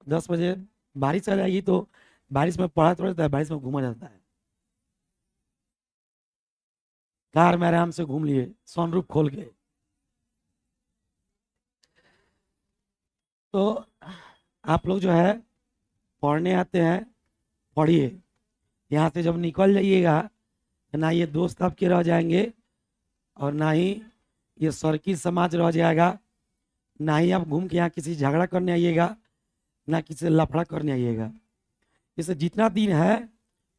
10 बजे बारिश आ जाएगी तो बारिश में पढ़ा थोड़ा जाता है, बारिश में घूमा जाता है। कार में आराम से घूम लिए सनरूफ खोल के। तो आप लोग जो है पढ़ने आते हैं, पढ़िए। यहाँ से जब निकल जाइएगा तो ना ये दोस्त आपके रह जाएंगे और ना ही ये सरकी समाज रह जाएगा, ना ही आप घूम के यहाँ किसी से झगड़ा करने आइएगा, ना किसी से लफड़ा करने आइएगा। इसे जितना दिन है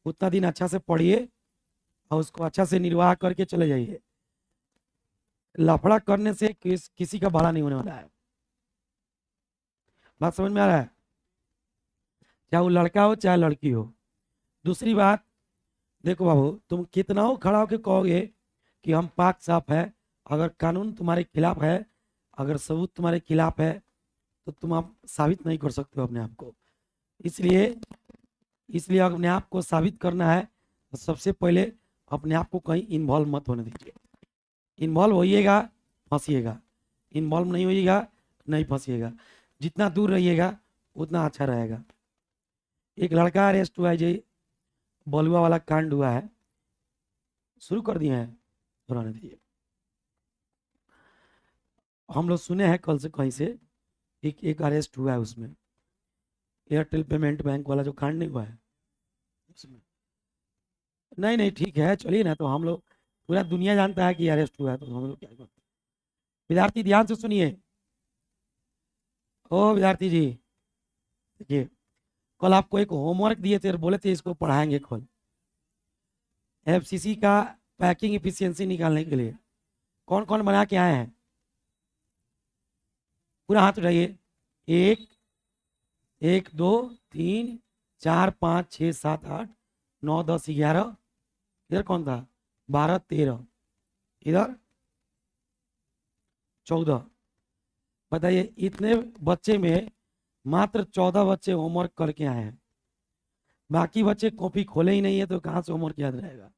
उतना दिन अच्छा से पढ़िए और उसको अच्छा से निर्वाह करके चले जाइए। लफड़ा करने से किसी का भला नहीं होने वाला है। बात समझ में आ रहा है? चाहे वो लड़का हो चाहे लड़की हो। दूसरी बात, देखो बाबू, तुम कितना हो खड़ा होकर कहोगे कि हम पाक साफ है, अगर कानून तुम्हारे खिलाफ है, अगर सबूत तुम्हारे खिलाफ है, तो तुम आप साबित नहीं कर सकते हो अपने आप को। इसलिए इसलिए अपने आप को साबित करना है तो सबसे पहले अपने आप को कहीं इन्वॉल्व मत होने दीजिए। इन्वॉल्व होइएगा फंसिएगा, इन्वॉल्व नहीं होइएगा नहीं फंसिएगा। जितना दूर रहिएगा उतना अच्छा रहेगा। एक लड़का अरेस्ट हुआ है जी, बलुआ वाला कांड हुआ है, शुरू कर दिए हैं, दोहराने दीजिए। हम लोग सुने हैं कल से कहीं से एक एक अरेस्ट हुआ है उसमें, एयरटेल पेमेंट बैंक वाला जो कांड नहीं हुआ है उसमें। नहीं नहीं ठीक है, चलिए ना, तो हम लोग पूरा दुनिया जानता है कि अरेस्ट हुआ है, तो हम लोग क्या करते। विद्यार्थी ध्यान से सुनिए। ओ विद्यार्थी जी, देखिए, कल आपको एक होमवर्क दिए थे और बोले थे इसको पढ़ाएंगे कल, एफसीसी का पैकिंग इफिशियंसी निकालने के लिए। कौन कौन बना के आए हैं? पूरा हाथ उठाइए। एक, एक, दो, तीन, चार, पाँच, छः, सात, आठ, 9, 10, 11। इधर कौन था? 12, 13। इधर 14। बताइए, इतने बच्चे में मात्र 14 बच्चे होमवर्क करके आए हैं। बाकी बच्चे कॉपी खोले ही नहीं है, तो कहाँ से होमवर्क याद रहेगा?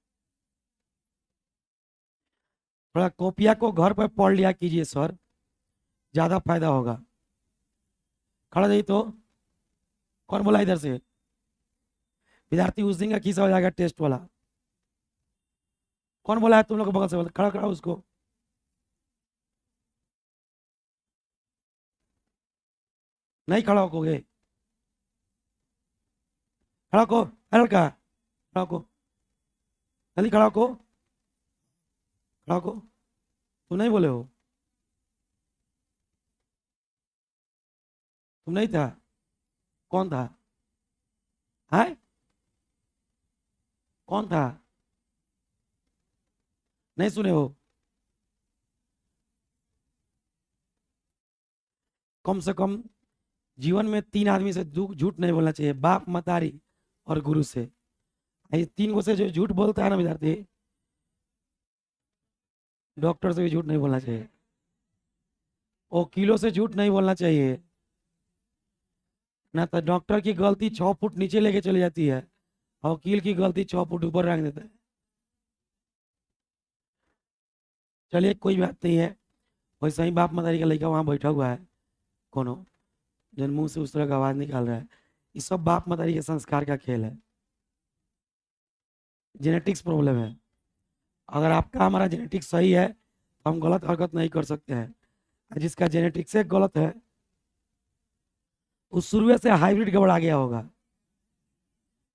थोड़ा कॉपिया को घर पर पढ़ लिया कीजिए सर, ज्यादा फायदा होगा। खड़ा जाइए तो। कौन बोला इधर से? विद्यार्थी उस दिन का किस्सा हो जाएगा टेस्ट वाला। कौन बोला है तुम लोग को बगल से? बोला खड़ा खड़ा उसको। नहीं खड़ा होगे? खड़ा को, लड़का खड़ा को, जल्दी खड़ा को, खड़ा को। तुम नहीं बोले हो? तुम नहीं था? कौन था? है? कौन था? नहीं सुने हो? कम से कम जीवन में 3 आदमी से झूठ नहीं बोलना चाहिए, बाप, मतारी और गुरु से। ये 3 गो से जो झूठ बोलता है ना विद्यार्थी, डॉक्टर से भी झूठ नहीं बोलना चाहिए, वकीलों से झूठ नहीं बोलना चाहिए, ना तो डॉक्टर की गलती 6 फुट नीचे लेके चली जाती है और वकील की गलती 6 फुट ऊपर रख देता है। चलिए कोई बात नहीं है। वैसे ही बाप मतारी का लड़का वहां बैठा हुआ है कोनो, जन मुंह से उस तरह का आवाज निकाल रहा है। ये सब बाप मतारी के संस्कार का खेल है, जेनेटिक्स प्रॉब्लम है। अगर आपका हमारा जेनेटिक्स सही है तो हम गलत हरकत नहीं कर सकते हैं। जिसका जेनेटिक्स गलत है उस शुरू से हाइब्रिड गड़बड़ा गया होगा,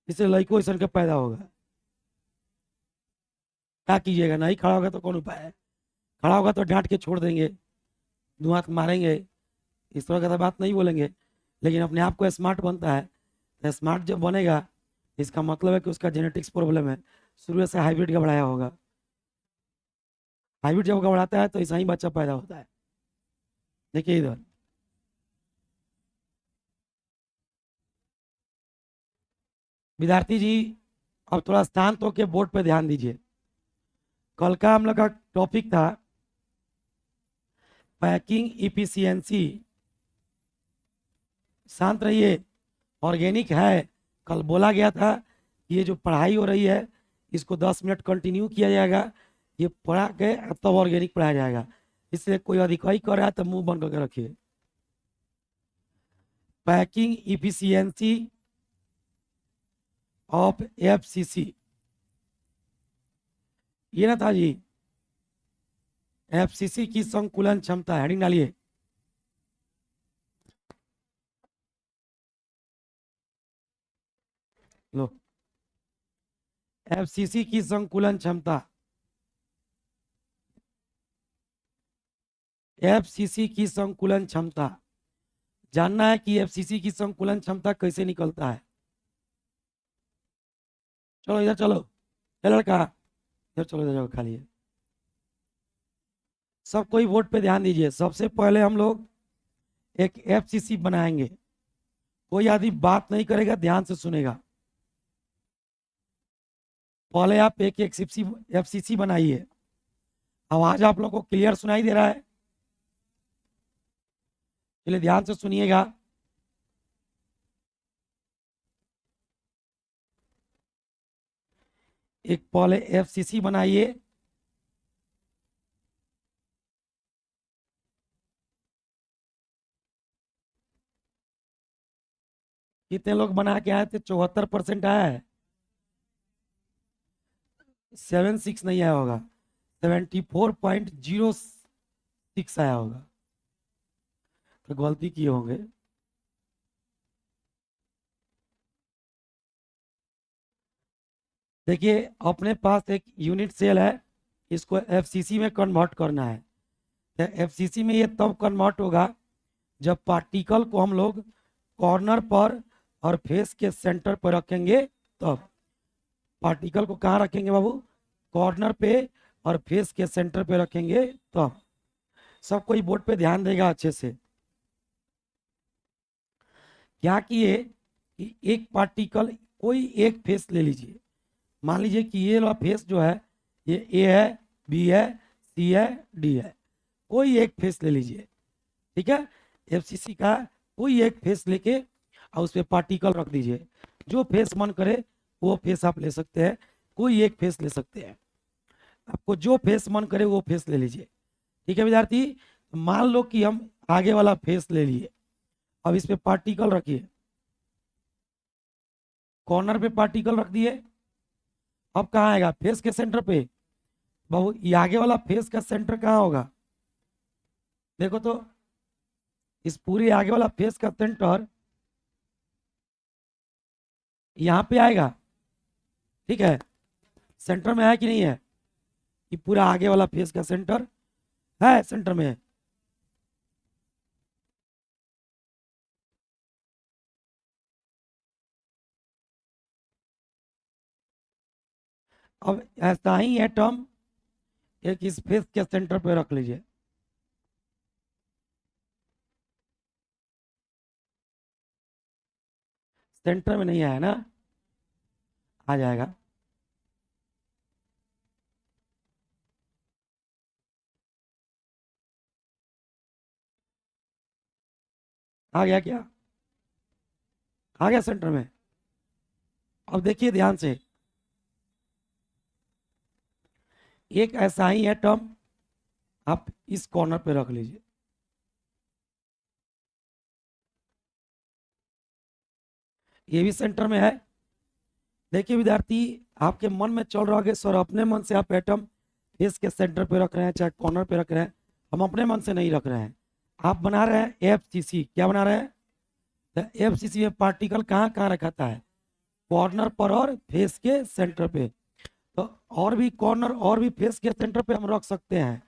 इससे लड़को ऐसा के पैदा होगा। क्या कीजिएगा? नहीं खड़ा होगा तो कौन उपाय है? खड़ा होगा तो डांट के छोड़ देंगे, धुआं मारेंगे, इस तरह का तो बात नहीं बोलेंगे। लेकिन अपने आप को स्मार्ट बनता है, तो स्मार्ट जब बनेगा इसका मतलब है कि उसका जेनेटिक्स प्रॉब्लम है, शुरू से हाइब्रिड गड़बड़ाया होगा। हाइब्रिड जब गड़बड़ाता है तो ऐसा ही बच्चा पैदा होता है। देखिए इधर, विद्यार्थी जी, अब थोड़ा शांत होकर बोर्ड पे ध्यान दीजिए। कल का हम लोग का टॉपिक था पैकिंग इफिशियंसी। शांत रहिए, ऑर्गेनिक है। कल बोला गया था ये जो पढ़ाई हो रही है इसको 10 मिनट कंटिन्यू किया जाएगा, ये पढ़ा के तब ऑर्गेनिक पढ़ाया जाएगा। इसलिए कोई अधिकारी कर रहा है तो मुंह बंद करके रखिए। पैकिंग इफिशियंसी ऑफ एफसीसी, ये ना था जी, एफसीसी की संकुलन क्षमता, हेडिंग डालिए। लो, एफसीसी की संकुलन क्षमता, एफसीसी की संकुलन क्षमता जानना है कि एफसीसी की संकुलन क्षमता कैसे निकलता है। चलो इधर चलो, ये लड़का इधर चलो, इधर जगह खाली है। सब कोई वोट पे ध्यान दीजिए। सबसे पहले हम लोग एक एफसीसी बनाएंगे। कोई आदमी बात नहीं करेगा, ध्यान से सुनेगा। पहले आप एक एफसीसी बनाइए। आवाज आप लोग को क्लियर सुनाई दे रहा है? चलिए ध्यान से सुनिएगा। एक पहले एफसीसी बनाइए। कितने लोग बना के आए थे? 74% आया है। 76 नहीं आया होगा, 74.06 आया होगा, तो गलती किए होंगे। देखिए अपने पास एक यूनिट सेल है, इसको एफसीसी में कन्वर्ट करना है। तो एफसीसी में ये तब कन्वर्ट होगा जब पार्टिकल को हम लोग कॉर्नर पर और फेस के सेंटर पर रखेंगे। तब पार्टिकल को कहाँ रखेंगे बाबू? कॉर्नर पे और फेस के सेंटर पे रखेंगे। तब सब कोई बोर्ड पे ध्यान देगा अच्छे से। क्या किए कि एक पार्टिकल, कोई एक फेस ले लीजिए। मान लीजिए कि ये वाला फेस जो है, ये ए है, बी है, सी है, डी है। कोई एक फेस ले लीजिए, ठीक है। एफसीसी का कोई एक फेस लेके और उस पर पार्टिकल रख दीजिए। जो फेस मन करे वो फेस आप ले सकते हैं, कोई एक फेस ले सकते हैं। आपको जो फेस मन करे वो फेस ले लीजिए, ठीक है विद्यार्थी। मान लो कि हम आगे वाला फेस ले लिए। अब इस पे पार्टिकल रखिए, कॉर्नर पे पार्टिकल रख दिए। अब कहाँ आएगा? फेस के सेंटर पे। बाबू ये आगे वाला फेस का सेंटर कहाँ होगा? देखो तो, इस पूरे आगे वाला फेस का सेंटर यहाँ पे आएगा, ठीक है। सेंटर में है कि नहीं है? ये पूरा आगे वाला फेस का सेंटर है, सेंटर में है। अब ऐसा ही एटम एक इस फेस के सेंटर पे रख लीजिए। सेंटर में नहीं आया ना? आ जाएगा। आ गया क्या? आ गया सेंटर में। अब देखिए ध्यान से, एक ऐसा ही एटम आप इस कॉर्नर पे रख लीजिए। ये भी सेंटर में है। देखिए विद्यार्थी, आपके मन में चल रहा है कि सर अपने मन से आप एटम फेस के सेंटर पे रख रहे हैं, चाहे कॉर्नर पे रख रहे हैं। हम अपने मन से नहीं रख रहे हैं, आप बना रहे हैं एफसीसी। क्या बना रहे हैं? तो एफसीसी में पार्टिकल कहाँ कहाँ रखा है? कॉर्नर पर और फेस के सेंटर पे। तो और भी कॉर्नर और भी फेस के सेंटर पे हम रख सकते हैं,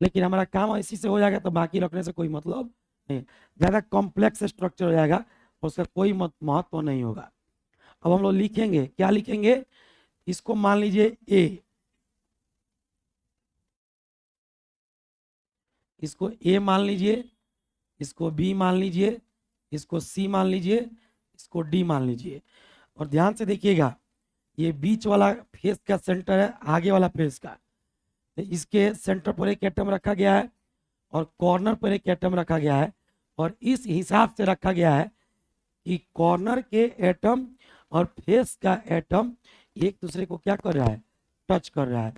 लेकिन हमारा काम इसी से हो जाएगा, तो बाकी रखने से कोई मतलब नहीं। ज़्यादा कॉम्प्लेक्स स्ट्रक्चर हो जाएगा, उसका कोई महत्व नहीं होगा। अब हम लोग लिखेंगे, क्या लिखेंगे? इसको मान लीजिए ए, इसको ए मान लीजिए, इसको बी मान लीजिए, इसको सी मान लीजिए, इसको डी मान लीजिए। और ध्यान से देखिएगा, ये बीच वाला फेस का सेंटर है आगे वाला फेस का, तो इसके सेंटर पर एक एटम रखा गया है और कॉर्नर पर एक एटम रखा गया है। और इस हिसाब से रखा गया है कि कॉर्नर के एटम और फेस का एटम एक दूसरे को क्या कर रहा है? टच कर रहा है।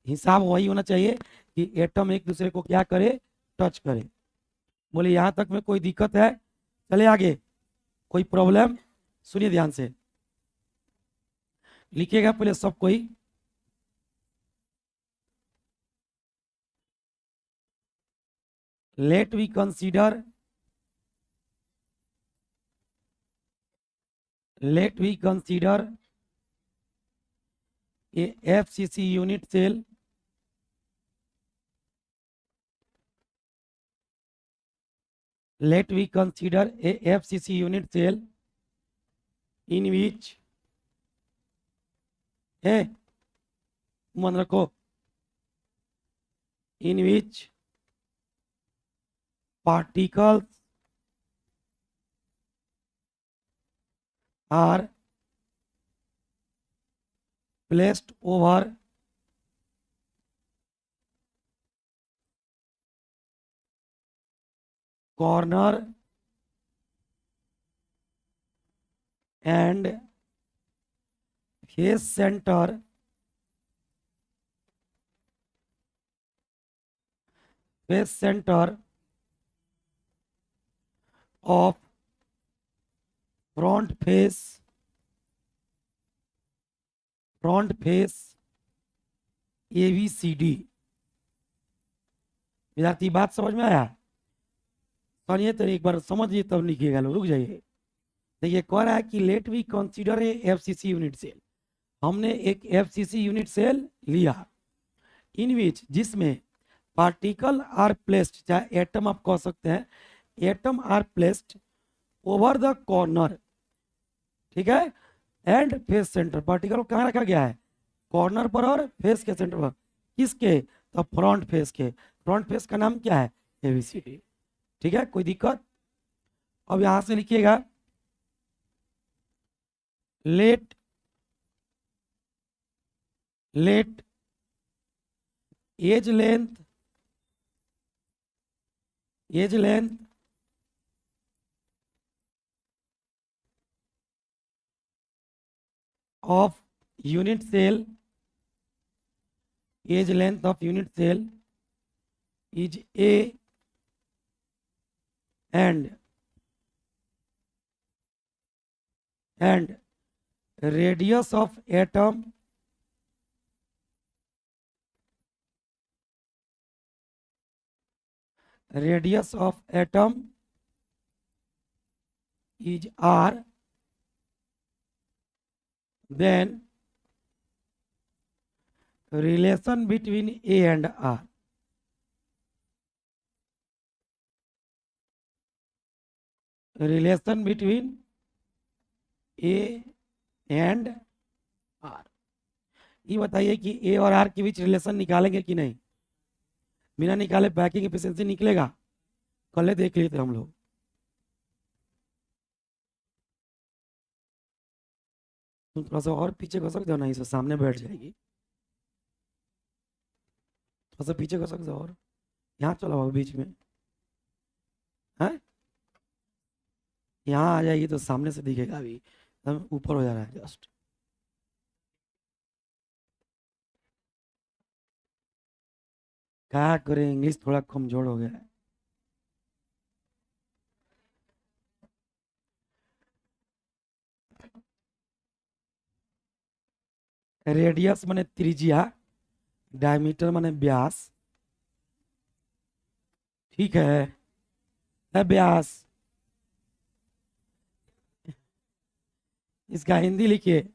हिसाब वही होना चाहिए कि एटम एक दूसरे को क्या करे? टच करे। बोले यहाँ तक में कोई दिक्कत है? चले आगे। कोई प्रॉब्लम? सुनिए ध्यान से, लिखिएगा पहले सब कोई। Let we consider, let we consider a FCC unit cell let we consider a FCC unit cell in which मन रखो, in which particles are placed over corner and face center of front face ABCD। विद्यार्थी बात समझ में आया? सुनिए तो एक बार समझिए तब लिखिएगा, लोग रुक जाइए। देखिए कह रहा है कि let we consider a FCC unit cell, हमने एक एफसीसी यूनिट सेल लिया, इन विच जिसमें पार्टिकल आर प्लेस्ड, चाहे एटम आप कह सकते हैं, atom are placed over the corner, ठीक है, एंड फेस सेंटर। पार्टिकल कहाँ रखा गया है? कॉर्नर पर और फेस के सेंटर पर। किसके? तो फ्रंट फेस के। फ्रंट फेस का नाम क्या है? एबीसीडी। ठीक है, कोई दिक्कत? अब यहां से लिखिएगा let edge length of unit cell, age length of unit cell is A and radius of atom is R, then relation between A and R, relation between A and R। ये बताइए कि A और R के बीच relation निकालेंगे कि नहीं? बिना निकाले पैकिंग एफिशिएंसी निकलेगा? कल देख लिए थे हम लोग। तुम थोड़ा सा और पीछे घसक जाओ ना, इसे सामने बैठ जाएगी। थोड़ा सा पीछे घसक जाओ और यहाँ चलो बीच में है, यहाँ आ जाएगी तो सामने से दिखेगा, अभी ऊपर हो जा रहा है जस्ट। क्या करें, इंग्लिश थोड़ा कमजोर हो गया है। रेडियस माने त्रिज्या, डायमीटर माने व्यास, ठीक है व्यास। इसका हिंदी लिखिए,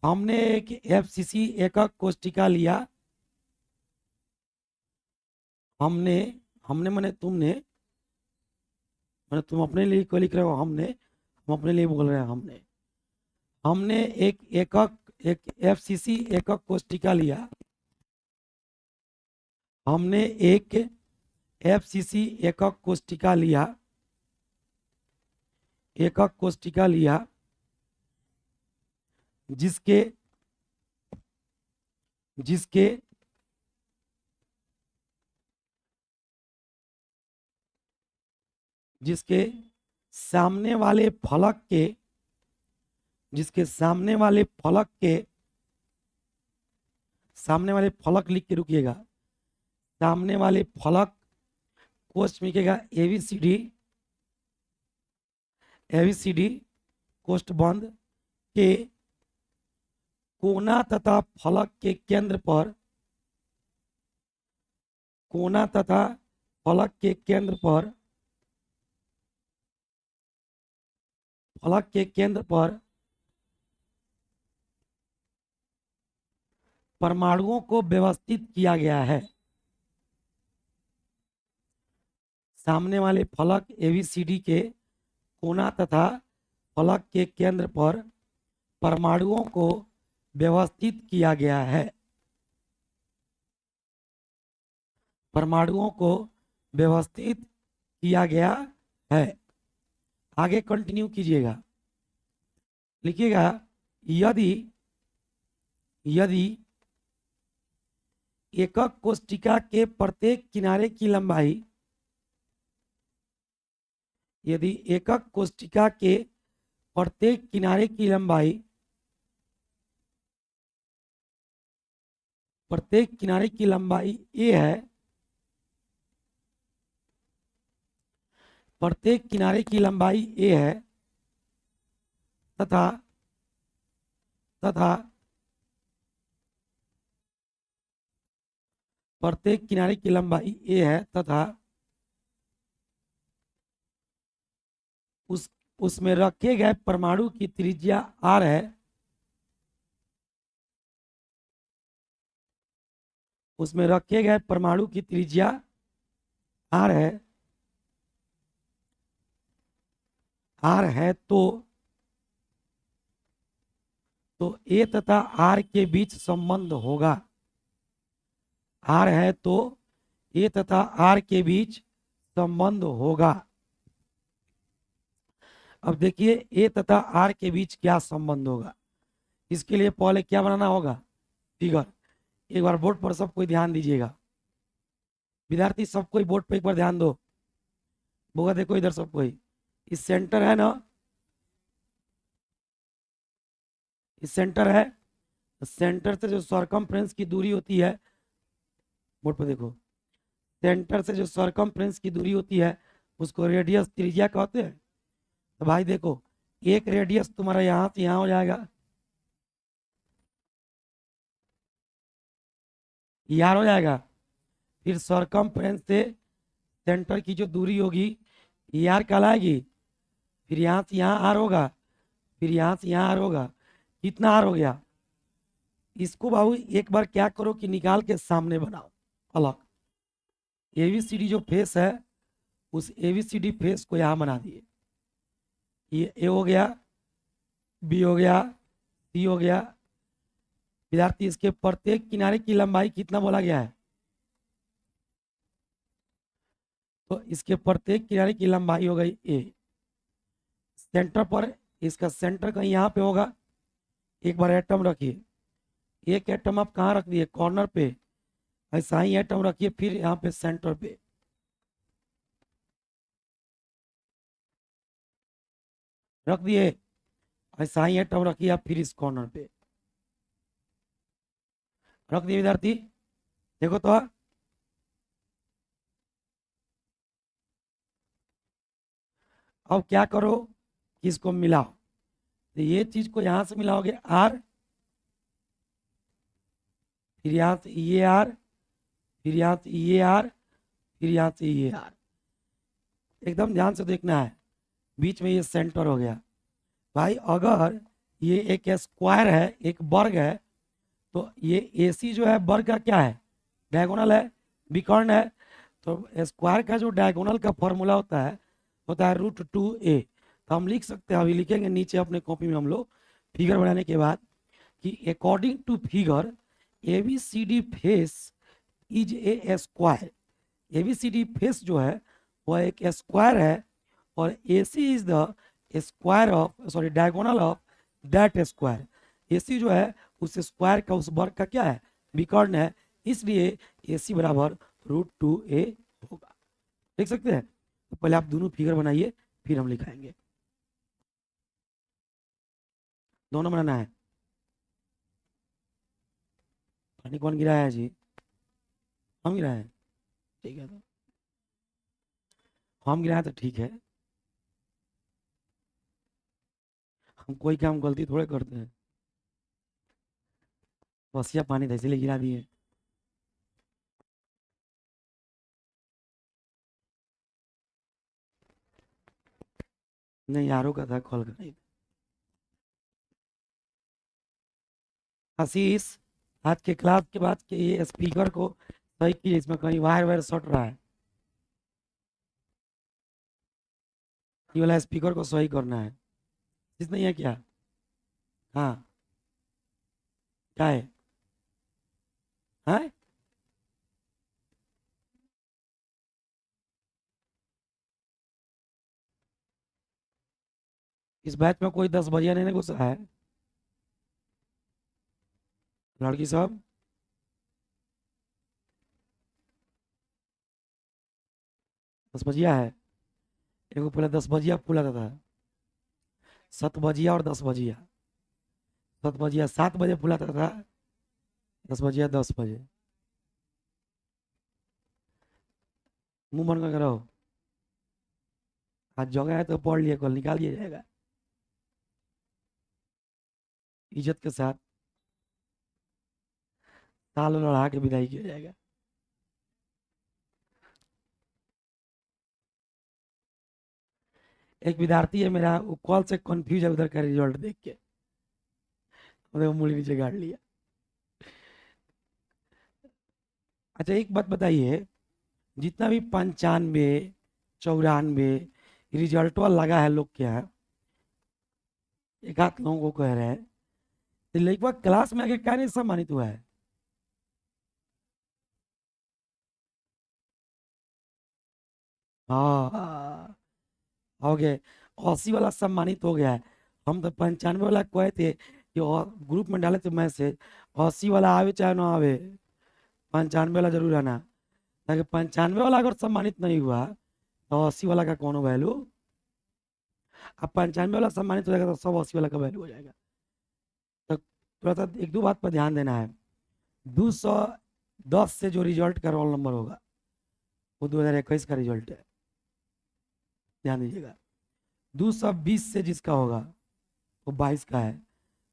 हमने एक एफसीसी एकक कोष्टिका लिया, हमने माने तुमने, माने तुम अपने लिए को लिख रहे हो, हम अपने लिए बोल रहे हैं। हमने एक एफसीसी एकक कोष्टिका लिया, हमने एक एफसीसी एकक कोष्टिका लिया जिसके सामने वाले फलक लिख के रुकिएगा, सामने वाले फलक कोष्ट में लिखेगा एबीसीडी, एबीसीडी कोष्ठबंध के कोना तथा फलक के केंद्र पर, कोना तथा फलक के केंद्र पर, फलक के केंद्र पर परमाणुओं को व्यवस्थित किया गया है। सामने वाले फलक एबीसीडी के कोना तथा फलक के केंद्र पर परमाणुओं को व्यवस्थित किया गया है। परमाणुओं को व्यवस्थित किया गया है। आगे कंटिन्यू कीजिएगा, लिखिएगा यदि यदि एकक कोष्ठिका के प्रत्येक किनारे की लंबाई, यदि एकक कोष्ठिका के प्रत्येक किनारे की लंबाई, प्रत्येक किनारे की लंबाई a है, प्रत्येक किनारे की लंबाई a है तथा तथा प्रत्येक किनारे की लंबाई a है तथा उसमें रखे गए परमाणु की त्रिज्या r है, उसमें रखे गए परमाणु की त्रिज्या r है, r है तो a तथा r के बीच संबंध होगा। r है तो a तथा r के बीच संबंध होगा। अब देखिए a तथा r के बीच क्या संबंध होगा, इसके लिए पहले क्या बनाना होगा, फिगर। एक बार बोर्ड पर सब कोई ध्यान दीजिएगा, विद्यार्थी सब कोई बोर्ड पर एक बार ध्यान दो। बोगा देखो इधर सब कोई, इस सेंटर है ना, इस सेंटर है, सेंटर से जो सर्कमफ्रेंस की दूरी होती है, बोर्ड पर देखो, सेंटर से जो सर्कमफ्रेंस की दूरी होती है उसको रेडियस त्रिज्या कहते हैं। तो भाई देखो एक रेडियस तुम्हारा यहां से यहां हो जाएगा, यार हो जाएगा, फिर सर्कमफ्रेंस से सेंटर की जो दूरी होगी यार कहलाएगी, फिर यहाँ से यहाँ आर होगा, फिर यहाँ से यहाँ आर होगा। कितना आर हो गया, इसको बाबू एक बार क्या करो कि निकाल के सामने बनाओ अलग। एबीसीडी जो फेस है उस एबीसीडी फेस को यहाँ बना दिए, ये ए हो गया, बी हो गया, सी हो गया। विद्यार्थी इसके प्रत्येक किनारे की लंबाई कितना बोला गया है, तो इसके प्रत्येक किनारे की लंबाई हो गई ए। सेंटर पर इसका सेंटर कहीं यहाँ पे होगा, एक बार एटम रखिए, एक एटम आप कहाँ रख दिए, कॉर्नर पे, ऐसा ही एटम रखिए फिर यहाँ पे सेंटर पे, रख दिए, ऐसा ही एटम रखिए आप फिर इस कॉर्नर पे रख दिए। विद्यार्थी देखो तो अब क्या करो कि इसको मिलाओ, तो ये चीज को यहां से मिलाओगे आर, फिर यहाँ से ये आर, फिर यहाँ से ये आर, फिर यहाँ से ये आर। एकदम ध्यान से देखना है, बीच में ये सेंटर हो गया। भाई अगर ये एक स्क्वायर है, एक वर्ग है, तो ये AC जो है वर्ग का क्या है, डायगोनल है, विकर्ण है। तो स्क्वायर का जो डायगोनल का फॉर्मूला होता है √2a। तो हम लिख सकते हैं, अभी लिखेंगे नीचे अपने कॉपी में हम लोग फिगर बनाने के बाद कि according to figure ABCD face is a square. ABCD face जो है वह एक स्क्वायर है और AC is the square of, sorry diagonal of that square. AC जो है उस स्क्वायर का, उस वर्ग का क्या है, विकर्ण है, इसलिए AC बराबर √2a होगा। देख सकते हैं। तो पहले आप दोनों फिगर बनाइए फिर हम लिखाएंगे, दोनों बनाना है। पानी कौन गिराया है जी, हम गिराए हैं, ठीक है, तो हम गिराए तो ठीक है। हम कोई काम गलती थोड़े करते हैं। बसिया पानी था इसलिए गिरा दिए। नहीं, यारों का था, कॉल का नहीं। आशीष, आज के क्लास के बाद के ये स्पीकर को सही कीजिए, इसमें कहीं वायर वायर सट रहा है। ये वाला स्पीकर को सही करना है। चीज नहीं है क्या? हाँ, क्या है? हाँ, इस बैच में कोई 10 बजे नहीं घुसा है? लड़की सब 10 बजिया है। एगो पहले 10 बजिया फूला था। 7 बजिया और 10 बजिया। 7 बजिया 7 बजे फूला था। 10 बजिया 10 बजे। मुंह बंद करके रहो। आज जगह है तो पढ़ लिए, कल निकाल दिया जाएगा इज्जत के साथ। ताल लड़ा के विदाई किया जाएगा। एक विद्यार्थी है मेरा, वो कॉल से कंफ्यूज है उधर का रिजल्ट देख के, उन्हें मूली नीचे गाड़ लिया। अच्छा, एक बात बताइए, जितना भी 95, 94 रिजल्ट लगा है लोग के यहाँ, एक आध लोगों को कह रहे हैं, तो लगभग क्लास में आके क्या नहीं सम्मानित हुआ है? हाँ, हो गए। 80 वाला सम्मानित हो गया है। हम तो 95 वाला कहे थे कि, और ग्रुप में डाले थे मैसेज, 80 वाला आवे चाहे ना आवे, 95 वाला जरूर आना। ताकि 95 वाला अगर सम्मानित नहीं हुआ तो 80 वाला का कौन वैल्यू? अब 95 वाला सम्मानित हो जाएगा तो सब 80 वाला का वैल्यू हो जाएगा। तो थोड़ा सा एक दो बात पर ध्यान देना है। 210 से जो रिजल्ट का रोल नंबर होगा वो 2021 का रिजल्ट है, ध्यान दीजिएगा। 220 से जिसका होगा वो 22 का है।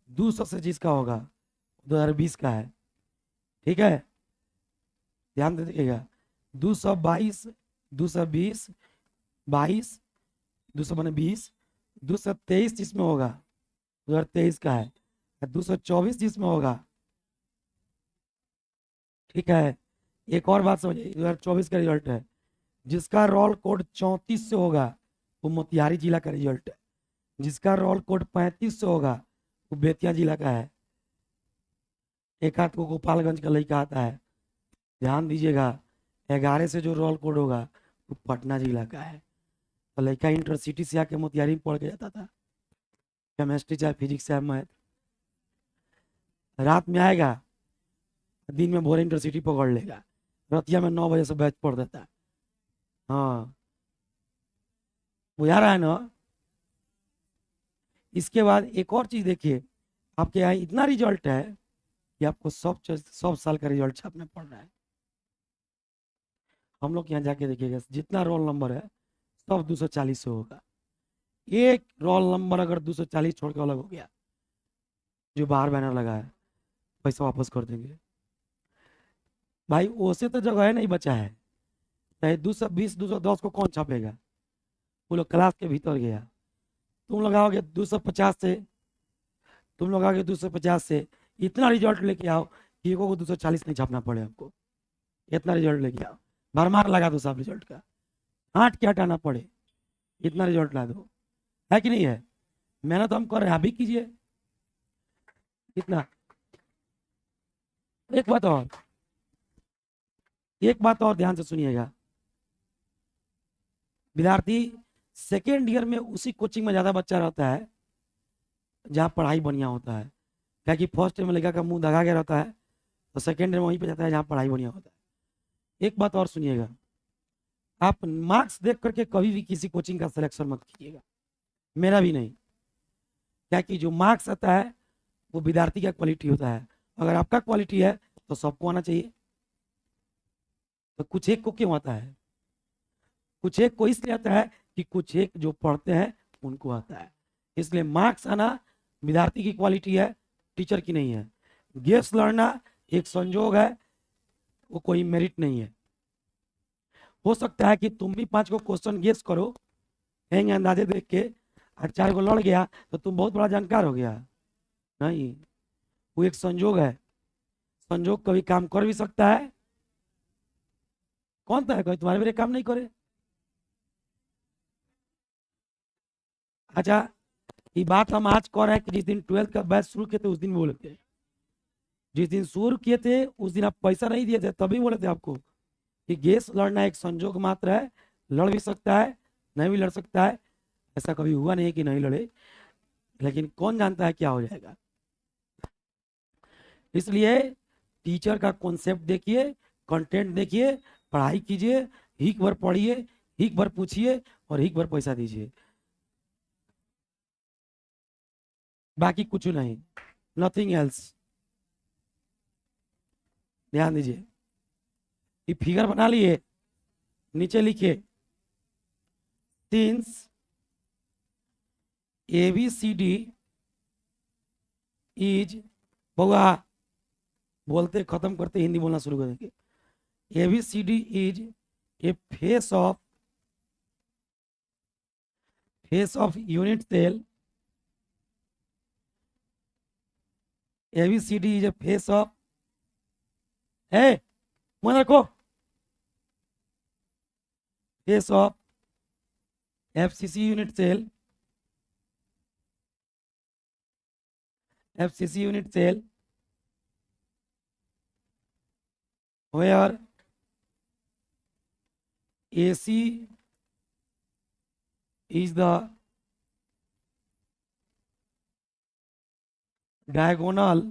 200 से जिसका होगा 2020 का है। ठीक है, ध्यान दे दीजिएगा। 222, 220, 22, 200 - 20, 223 जिसमें होगा 2023 का है। 224 जिसमें होगा, ठीक है। एक और बात समझिए, 2024 का रिजल्ट है, जिसका रोल कोड 34 से होगा वो मोतिहारी जिला का रिजल्ट है। जिसका रोल कोड 35 से होगा वो बेतिया जिला का है। एक आध को गोपालगंज का लड़का आता है, ध्यान दीजिएगा। 11 से जो रोल कोड होगा वो पटना जिला का है। तो लड़का इंटरसिटी से आके मोतिहारी में पढ़ के जाता था, केमिस्ट्री चाहे फिजिक्स चाहे मैथ। रात में आएगा, दिन में भोर इंटरसिटी पकड़ लेगा, रतिया में 9 बजे से बैच पढ़ देता है। हाँ, बुझा रहा है ना? इसके बाद एक और चीज देखिए, आपके यहाँ इतना रिजल्ट है कि आपको सब साल का रिजल्ट छापना पड़ रहा है। हम लोग यहाँ जाके देखिएगा, जितना रोल नंबर है सब 240 से होगा। एक रोल नंबर अगर 240 छोड़ के अलग हो गया, जो बाहर बैनर लगा है, पैसा वापस कर देंगे भाई। उसे तो जगह नहीं बचा है। चाहे 220, 210 को कौन छापेगा? वो लोग क्लास के भीतर गया। तुम लोग आओगे 250 से, तुम लोग आओगे 250 से, इतना रिजल्ट लेके आओ कि एक को 240 नहीं छापना पड़े हमको। इतना रिजल्ट लेके आओ, भरमार लगा दो सब रिजल्ट का, हाथ क्या हटाना पड़े, इतना रिजल्ट ला दो। है कि नहीं है? मेहनत हम कर रहे हैं, अभी कीजिए। इतना। एक बात और, एक बात और ध्यान से सुनिएगा। विद्यार्थी सेकेंड ईयर में उसी कोचिंग में ज्यादा बच्चा रहता है जहाँ पढ़ाई बढ़िया होता है। क्या कि फर्स्ट ईयर में लड़का का मुंह दगा के रहता है, तो सेकेंड ईयर में वहीं पे जाता है जहाँ पढ़ाई बढ़िया होता है। एक बात और सुनिएगा, आप मार्क्स देख करके कभी भी किसी कोचिंग का सिलेक्शन मत कीजिएगा, मेरा भी नहीं। क्या कि जो मार्क्स आता है वो विद्यार्थी का क्वालिटी होता है। अगर आपका क्वालिटी है तो सबको आना चाहिए। तो कुछ एक को क्यों आता है? कुछ एक को इसलिए आता है कि कुछ एक जो पढ़ते हैं उनको आता है। इसलिए मार्क्स आना विद्यार्थी की क्वालिटी है, टीचर की नहीं है। गेस लड़ना एक संजोग है, वो कोई मेरिट नहीं है। हो सकता है कि तुम भी 5 को क्वेश्चन गेस करो कहेंगे अंदाजे देख के, और 4 को लड़ गया तो तुम बहुत बड़ा जानकार हो गया। नहीं, वो एक संजोग है। संजोग कभी काम कर भी सकता है, कौन था कोई तुम्हारे मेरे काम नहीं करे। अच्छा, ये बात हम आज कर रहे हैं कि जिस दिन 12th का बैच शुरू किए थे उस दिन बोले थे, जिस दिन शुरू किए थे उस दिन आप पैसा नहीं दिए थे, तभी बोले थे आपको कि गैस लड़ना एक संजोग मात्र है, लड़ भी सकता है, नहीं भी लड़ सकता है। ऐसा कभी हुआ नहीं कि नहीं लड़े, लेकिन कौन जानता है क्या हो जाएगा। इसलिए टीचर का कॉन्सेप्ट देखिए, कंटेंट देखिए, पढ़ाई कीजिए, हिक भर पढ़िए, हिक भर पूछिए और हिक भर पैसा दीजिए, बाकी कुछ नहीं, नथिंग एल्स। ध्यान दीजिए, ये फिगर बना लिए, नीचे लिखिए सिंस ABCD इज, बउआ बोलते खत्म करते हिंदी बोलना शुरू कर देंगे। ABCD is a face of unit cell. ABCD is a face of, है मन रखो, face of FCC unit cell, FCC unit cell where AC is the diagonal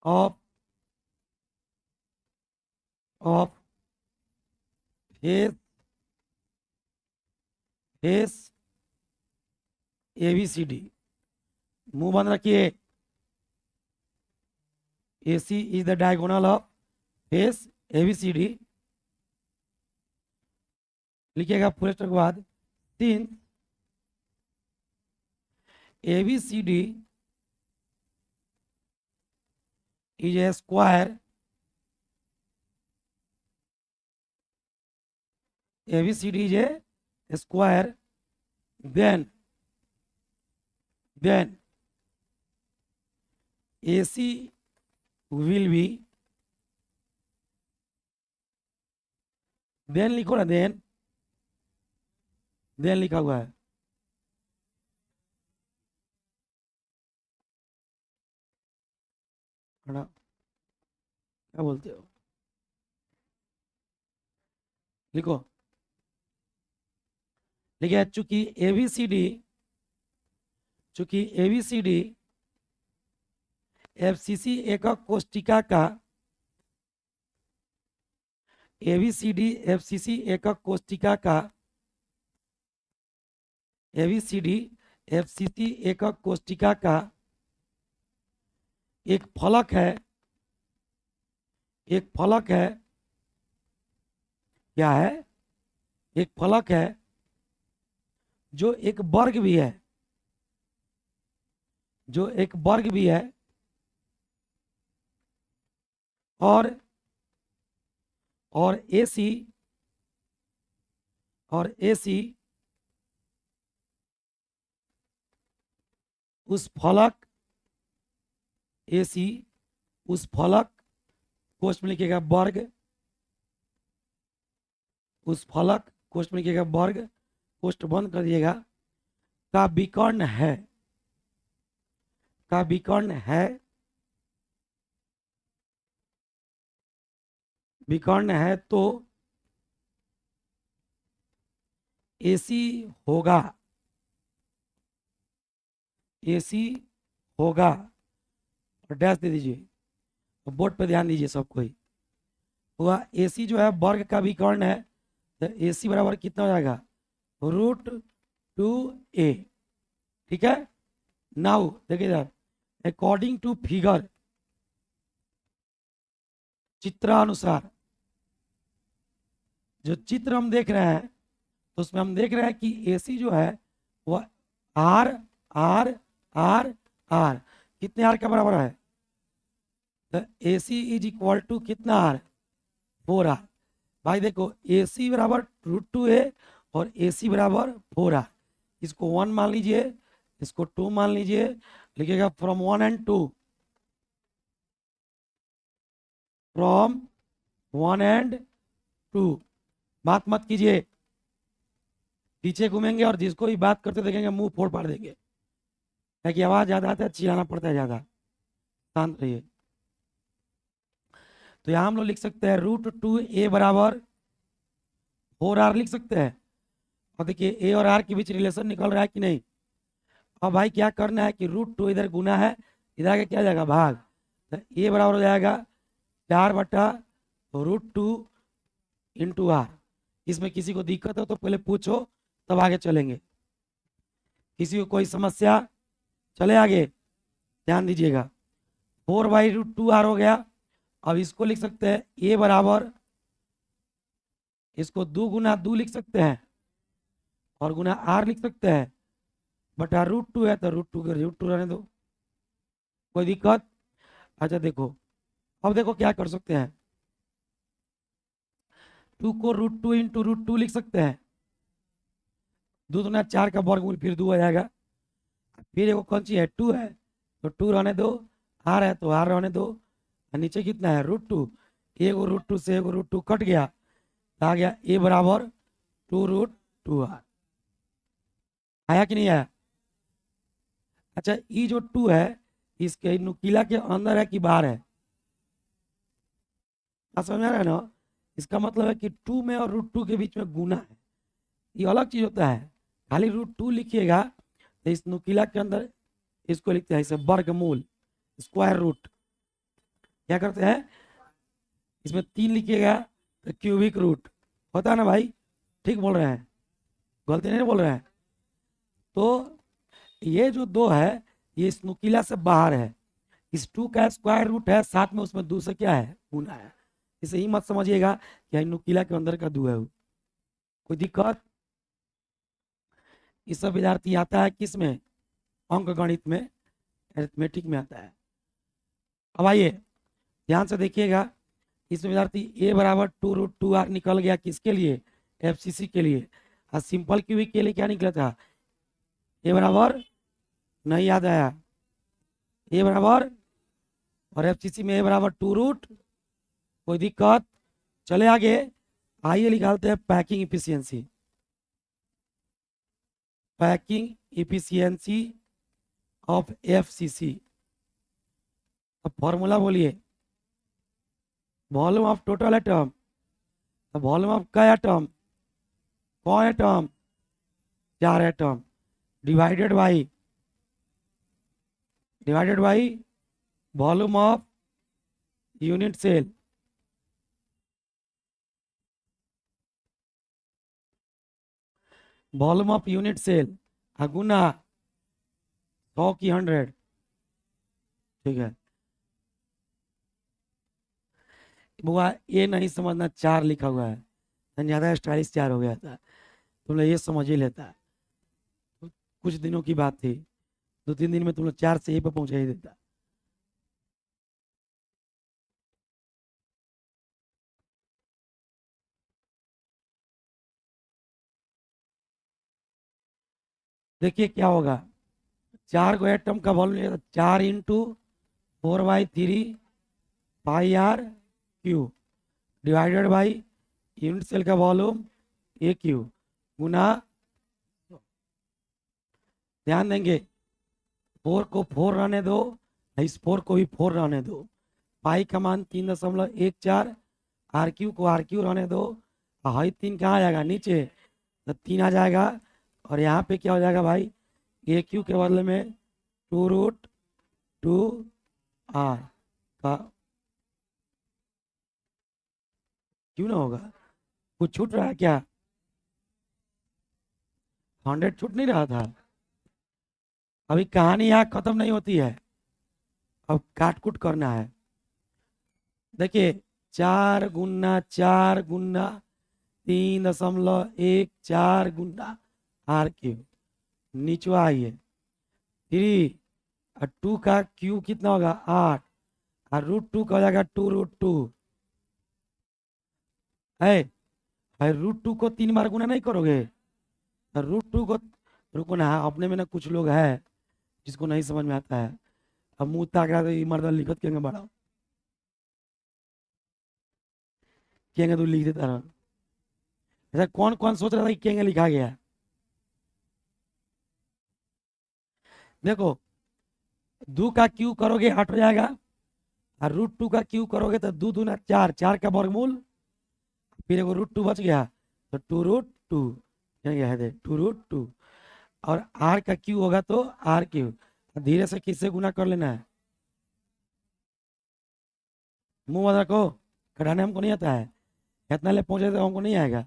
of face ABCD। मुंह बंद रखिए। AC is the diagonal of face ABCD। लिखिएगा पूरे step के बाद, since ABCD is a square, ABCD is a square, then AC will be, then लिखो ना, then लिखा हुआ है, क्या बोलते हो, लिखो, लिखिए चूंकि ABCD FCC एकक कोष्टिका का, ABCD FCC एकक कोष्टिका का, ABCD FCC एकक कोष्टिका का एक फलक है, क्या है, एक फलक है जो एक वर्ग भी है, और AC उस फलक, AC उस फलक, कोष्ठ में लिखिएगा वर्ग, उस फलक कोष्ठ में लिखिएगा वर्ग, कोष्ठ बंद कर दिएगा, का विकर्ण है तो AC होगा, और डैश दे दीजिए, बोर्ड पे ध्यान दीजिए सब कोई। हुआ AC जो है वर्ग का विकर्ण है, तो AC बराबर कितना हो जाएगा, √2a। ठीक है, नाउ देखिए अकॉर्डिंग टू फिगर, चित्रानुसार, जो चित्र हम देख रहे हैं तो उसमें हम देख रहे हैं कि AC जो है वह R R R R कितने R के बराबर है? तो AC इज इक्वल टू कितना R? 4R। भाई देखो AC बराबर √2A और AC बराबर 4R। इसको 1 मान लीजिए, इसको 2 मान लीजिए, लिखिएगा फ्रॉम 1 एंड 2, फ्रॉम 1 एंड 2। बात मत कीजिए, पीछे घूमेंगे और जिसको भी बात करते देखेंगे मुंह फोड़ पाड़ देंगे, है कि आवाज ज्यादा आता है, चिल्लाना पड़ता है ज्यादा। शांत रहिए। तो यहाँ हम लोग लिख सकते हैं √2A बराबर 4R लिख सकते हैं। और देखिए A और R के बीच रिलेशन निकल रहा है कि नहीं। अब भाई क्या करना है कि √2 इधर गुना है, इधर आगे क्या जाएगा भाग, तो A बराबर हो जाएगा 4/√2 इंटू R। इसमें किसी को दिक्कत हो तो पहले पूछो, तब आगे चलेंगे। किसी को कोई समस्या? चले आगे, ध्यान दीजिएगा। 4/√2R हो गया। अब इसको लिख सकते हैं A बराबर, इसको 2 गुना 2 लिख सकते हैं और गुना R लिख सकते हैं, बटा √2 है तो √2 के √2 रहने दो, कोई दिक्कत? अच्छा देखो, अब देखो क्या कर सकते हैं, 2 को √2 इंटू √2 लिख सकते हैं। 2 दूना 4 का वर्गमूल फिर 2 आ जाएगा। फिर एगो कौन सी है, 2 है तो 2 रहने दो, R है तो R रहने दो, और नीचे कितना है √2। एगो √2 से एगो √2 कट गया, तो आ गया A बराबर 2√2R। आया कि नहीं आया? अच्छा ये जो 2 है इसके नुकीला के अंदर है कि बाहर है? आप समझ आ रहा है ना? इसका मतलब है कि 2 में और √2 के बीच में गुना है, ये अलग चीज होता है। खाली √2 लिखिएगा तो इस नुकीला के अंदर इसको लिखते हैं इसे वर्गमूल, स्क्वायर रूट। क्या करते हैं, इसमें 3 लिखिएगा तो क्यूबिक रूट होता है ना भाई। ठीक बोल रहे हैं, गलती नहीं बोल रहे हैं। तो ये जो 2 है ये इस नुकीला से बाहर है, इस 2 का स्क्वायर रूट है, साथ में उसमें 2 से क्या है, गुना है। इसे ही मत समझिएगा कि नुकीला के अंदर का 2 है वो। कोई दिक्कत? ये सब विद्यार्थी आता है किस में, अंक गणित में, अरिथमेटिक में आता है। अब आइए ध्यान से देखिएगा, इस विद्यार्थी A बराबर 2√2R निकल गया किसके लिए, FCC के लिए। और सिंपल क्यूबिक के लिए क्या निकला था, A बराबर, नहीं याद आया, A बराबर, और FCC में A बराबर 2√। कोई दिक्कत? चले आगे, आइए निकालते हैं packing efficiency. Packing efficiency of FCC। अब फॉर्मूला बोलिए, volume of total atom, volume of का एटम, कौन atom, 4 atom, divided by volume of unit cell. Volume of unit cell गुना 100 की 100। ठीक है बुआ, ये नहीं समझना 4 लिखा हुआ है, ज्यादा स्टाइलिश 4 हो गया था, तुम लोग ये समझ ही लेता। कुछ दिनों की बात थी, 2-3 दिन में तुम लोग 4 से यही पे पहुंचा ही देता। देखिए क्या होगा, 4 को एटम का volume 4 into 4/3 πr³ divided by unit cell का वॉल्यूम AQ गुना, ध्यान देंगे 4 को 4 रहने दो, इस 4 को भी 4 रहने दो, पाई का मान 3.14, RQ को RQ रहने दो, हाई 3 कहाँ आ जाएगा नीचे, तो 3 आ जाएगा। और यहाँ पे क्या हो जाएगा भाई, AQ के बदले में 2√2R का, क्यों ना होगा, कुछ छूट रहा है क्या, 100 छूट नहीं रहा था। अभी कहानी यहाँ खत्म नहीं होती है, अब काट कुट करना है। देखिए 4 गुना 4 गुना 3.14 गुना आर क्यूब। नीचवा आइए 3 और 2 का क्यूब कितना होगा 8 और √2 का हो जाएगा 2√2 है। √2 को 3 बार गुना नहीं करोगे √2 को। रुको ना अपने में ना कुछ लोग है जिसको नहीं समझ में आता है। अब मुंह ताक रहा तो मर्द लिखत केंगे बड़ा केंगे तू लिख देता रहा। ऐसा कौन कौन सोच रहा था कि केंगे लिखा गया है? देखो 2 का क्यू करोगे 8 हो जाएगा और √2 का क्यू करोगे तो 2 दूना 4 4 का वर्गमूल फिर एगो √2 बच गया तो 2√2 क्या है 2√2 और आर का क्यू होगा तो आर क्यू। धीरे से किससे गुना कर लेना है मुंह बंद रखो कराने हमको नहीं आता है इतना ले पहुंचे तो हमको नहीं आएगा।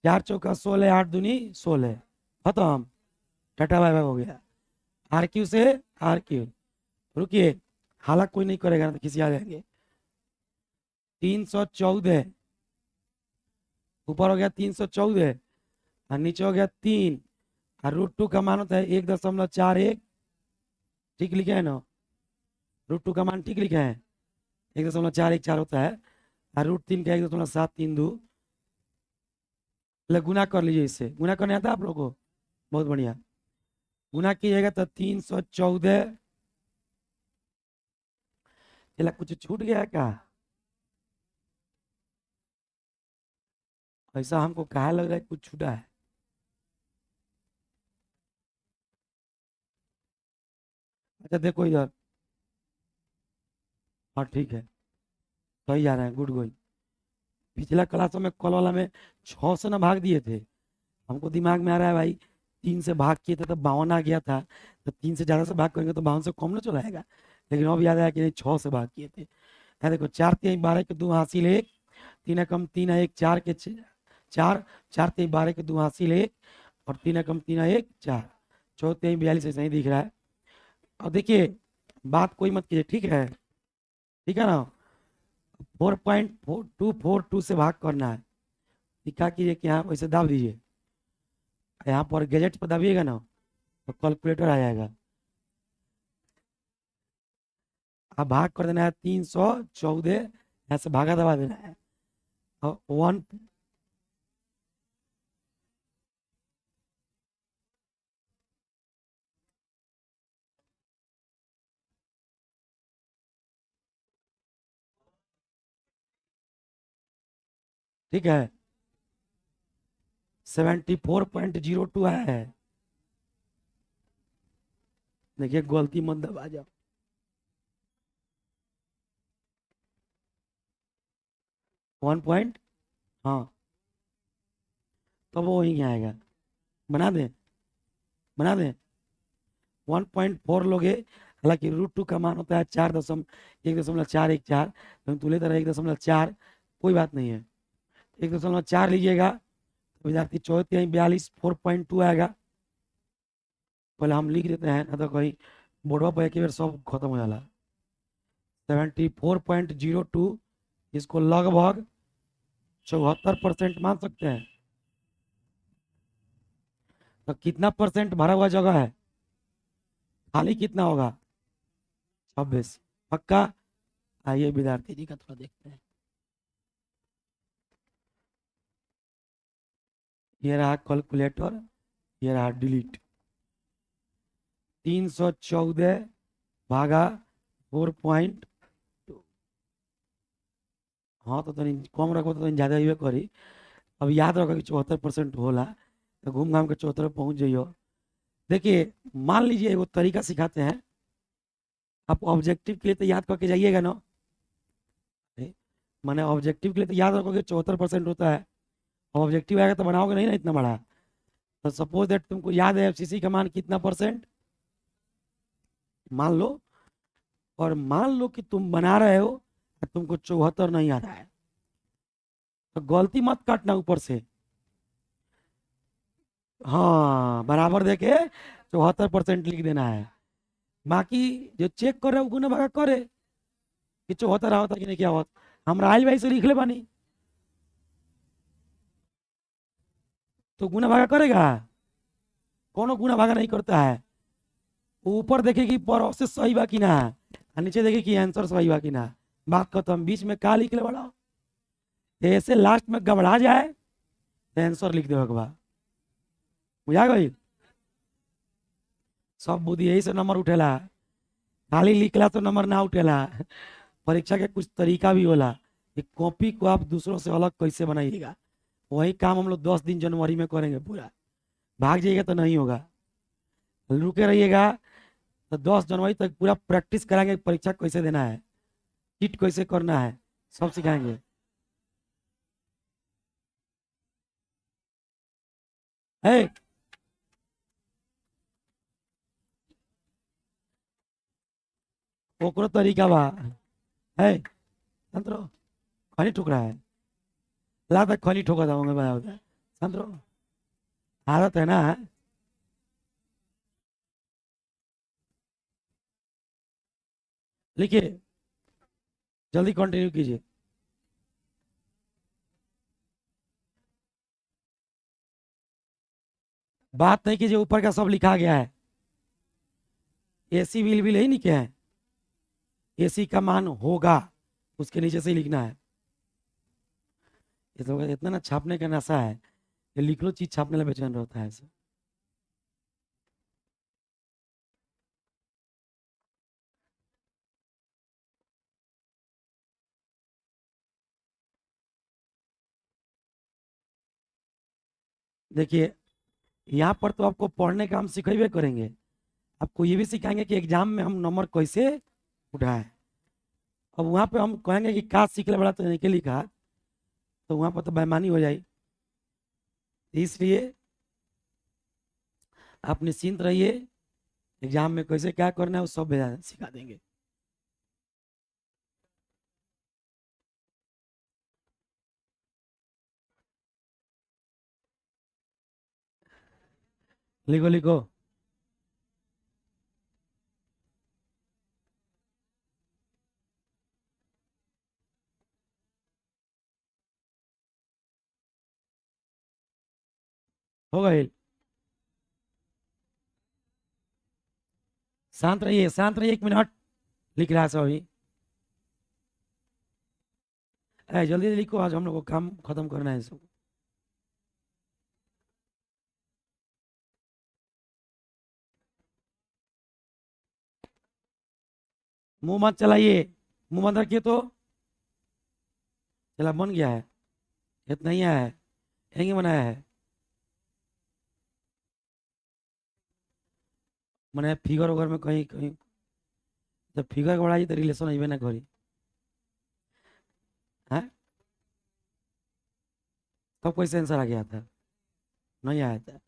4 चौका 16 8 दूनी 16 खत्म टाटा बाय बाय हो गया। आर क्यू से आर क्यू। रुकिए हालात कोई नहीं करेगा ना तो किसी आ जाएंगे। 314 ऊपर हो गया 314 और नीचे हो गया 3 और √2 का मान होता है 1.41 ठीक लिखे है ना √2 का मान ठीक लिखे है 1.414 होता है और √3 का 1.732 गुना कर लीजिए इससे गुना करने आता है आप लोगों को बहुत बढ़िया गुना कीजिएगा तो 314 चला कुछ छूट गया है क्या ऐसा हमको कहा लग रहा है कुछ छूटा है। अच्छा देखो इधर हाँ ठीक है सही जा रहा है गुड गोइंग। पिछला क्लासों में कल वाला में 6 से ना भाग दिए थे हमको दिमाग में आ रहा है भाई 3 से भाग किए थे तो 52 आ गया था तो 3 से ज्यादा से भाग करेंगे तो 52 से कम ना चला आएगा। लेकिन अब याद आया कि नहीं 6 से भाग किए थे। यहाँ देखो 4 3 12 के 2 हासिल 1 3 एकम 3 1 4 के 4 4 3 12 के 2 हासिल 1 और 3 एकम 3 1 4 4 3 42 ऐसा ही दिख रहा है। और देखिए बात कोई मत कीजिए ठीक है ना 4.242 से भाग करना है। क्या कीजिए कि यहाँ वैसे दाब दीजिए यहाँ पर गैजेट पर दबिएगा ना तो कैलकुलेटर आ जाएगा। अब भाग कर देना है 314 यहाँ से भागा दबा देना है और 1 ठीक है 74.02 आया है। देखिए गलती मत दबा जाओ 1 पॉइंट हाँ तो वो वहीं आएगा बना दें बना दें 1.4 लोगे हालांकि √2 का मान होता है 1.414 लेकिन तू लेता रहा 1.4 कोई बात नहीं है 1.4 लीजिएगा तो विद्यार्थी 44 4.2 आएगा। पहले हम लिख देते हैं ना तो कहीं बोर्डवा पर एक बार सब खत्म हो जाला 74.02 इसको लगभग 74% मान सकते हैं। तो कितना परसेंट भरा हुआ जगह है खाली कितना होगा 26 पक्का। आइए विद्यार्थी जी का थोड़ा देखते हैं। ये रहा कैलकुलेटर ये रहा डिलीट 314 भागा 4.2 हाँ तो कम रखो तो ज्यादा ही करी। अब याद रखो कि 74% होला तो घूम घाम के 74 पहुंच जाइयो। देखिए मान लीजिए एगो तरीका सिखाते हैं आप ऑब्जेक्टिव के लिए तो याद करके जाइएगा ना मैंने ऑब्जेक्टिव के लिए तो याद रखोगे 74% होता है ऑब्जेक्टिव आएगा तो बनाओगे नहीं ना इतना बड़ा। तो सपोज दैट तुमको याद है एफसीसी का मान कितना परसेंट मान लो और मान लो कि तुम बना रहे हो और तुमको 74 नहीं आ रहा है तो गलती मत काटना ऊपर से हाँ बराबर देके 74% लिख देना है। बाकी जो चेक कर रहे हो गुना भागा करे कि 74 होता कि नहीं क्या होता हमरा आइल भाई से लिख ले बानी तो गुना भागा करेगा? कोनो गुना भागा नहीं करता है। ऊपर देखे कि प्रोसेस सही बा कि ना, और नीचे देखे कि आंसर सही बा कि ना। बात खत्म। बीच में का लिख ले बड़ा, ऐसे लास्ट में घबरा जाए तो आंसर लिख दे बा। बुझा गई? सब बुद्धि यही से नंबर उठेला। खाली लिखला तो नंबर ना उठेला। परीक्षा के कुछ तरीका भी होला कि कॉपी को आप दूसरों से अलग कैसे बनाइएगा। वही काम हम लोग 10 दिन जनवरी में करेंगे पूरा। भाग जाइएगा तो नहीं होगा, रुके रहिएगा तो 10 जनवरी तक पूरा प्रैक्टिस कराएंगे। परीक्षा कैसे देना है, चिट कैसे करना है, सब सिखाएंगे। है ओकरो तरीका बा। है संतरो खनी ठुक रहा है, ला तक खनी ठोका था बना संतरो। आदत है ना। लिखिए, जल्दी कंटिन्यू कीजिए। बात नहीं कीजिए, ऊपर का सब लिखा गया है। एसी बिल भी नहीं लिखे हैं। एसी का मान होगा, उसके नीचे से ही लिखना है। ये तो इतना ना छापने का नशा है, ये लिख लो चीज छापने लगे बेचैन रहता है ऐसे। देखिए, यहाँ पर तो आपको पढ़ने का हम सिखेबे करेंगे, आपको ये भी सिखाएंगे कि एग्जाम में हम नंबर कैसे उठाएं। अब वहां पे हम कहेंगे कि का सीख ले बड़ा तो नहीं के लिखा, तो वहां पर तो बेईमानी हो जाएगी। इसलिए आप निश्चिंत रहिए, एग्जाम में कैसे क्या करना है वो सब सिखा देंगे। लिखो लिखो। हो गई। शांत रहिए, शांत रहिए, 1 मिनट। लिख रहा है सब अभी। जल्दी जल्दी लिखो, आज हम लोग को काम खत्म करना है सब। मुंह मत चलाइए, मुंह मत रखिए तो। चला बन गया है, इतना ही आया है, यहीं बनाया है। मैंने फिगर वगर में कहीं कहीं, जब फिगर बढ़ाई तो रिलेशन अइबे ना करी। हाँ, तब कैसे आंसर आ गया था? नहीं आया था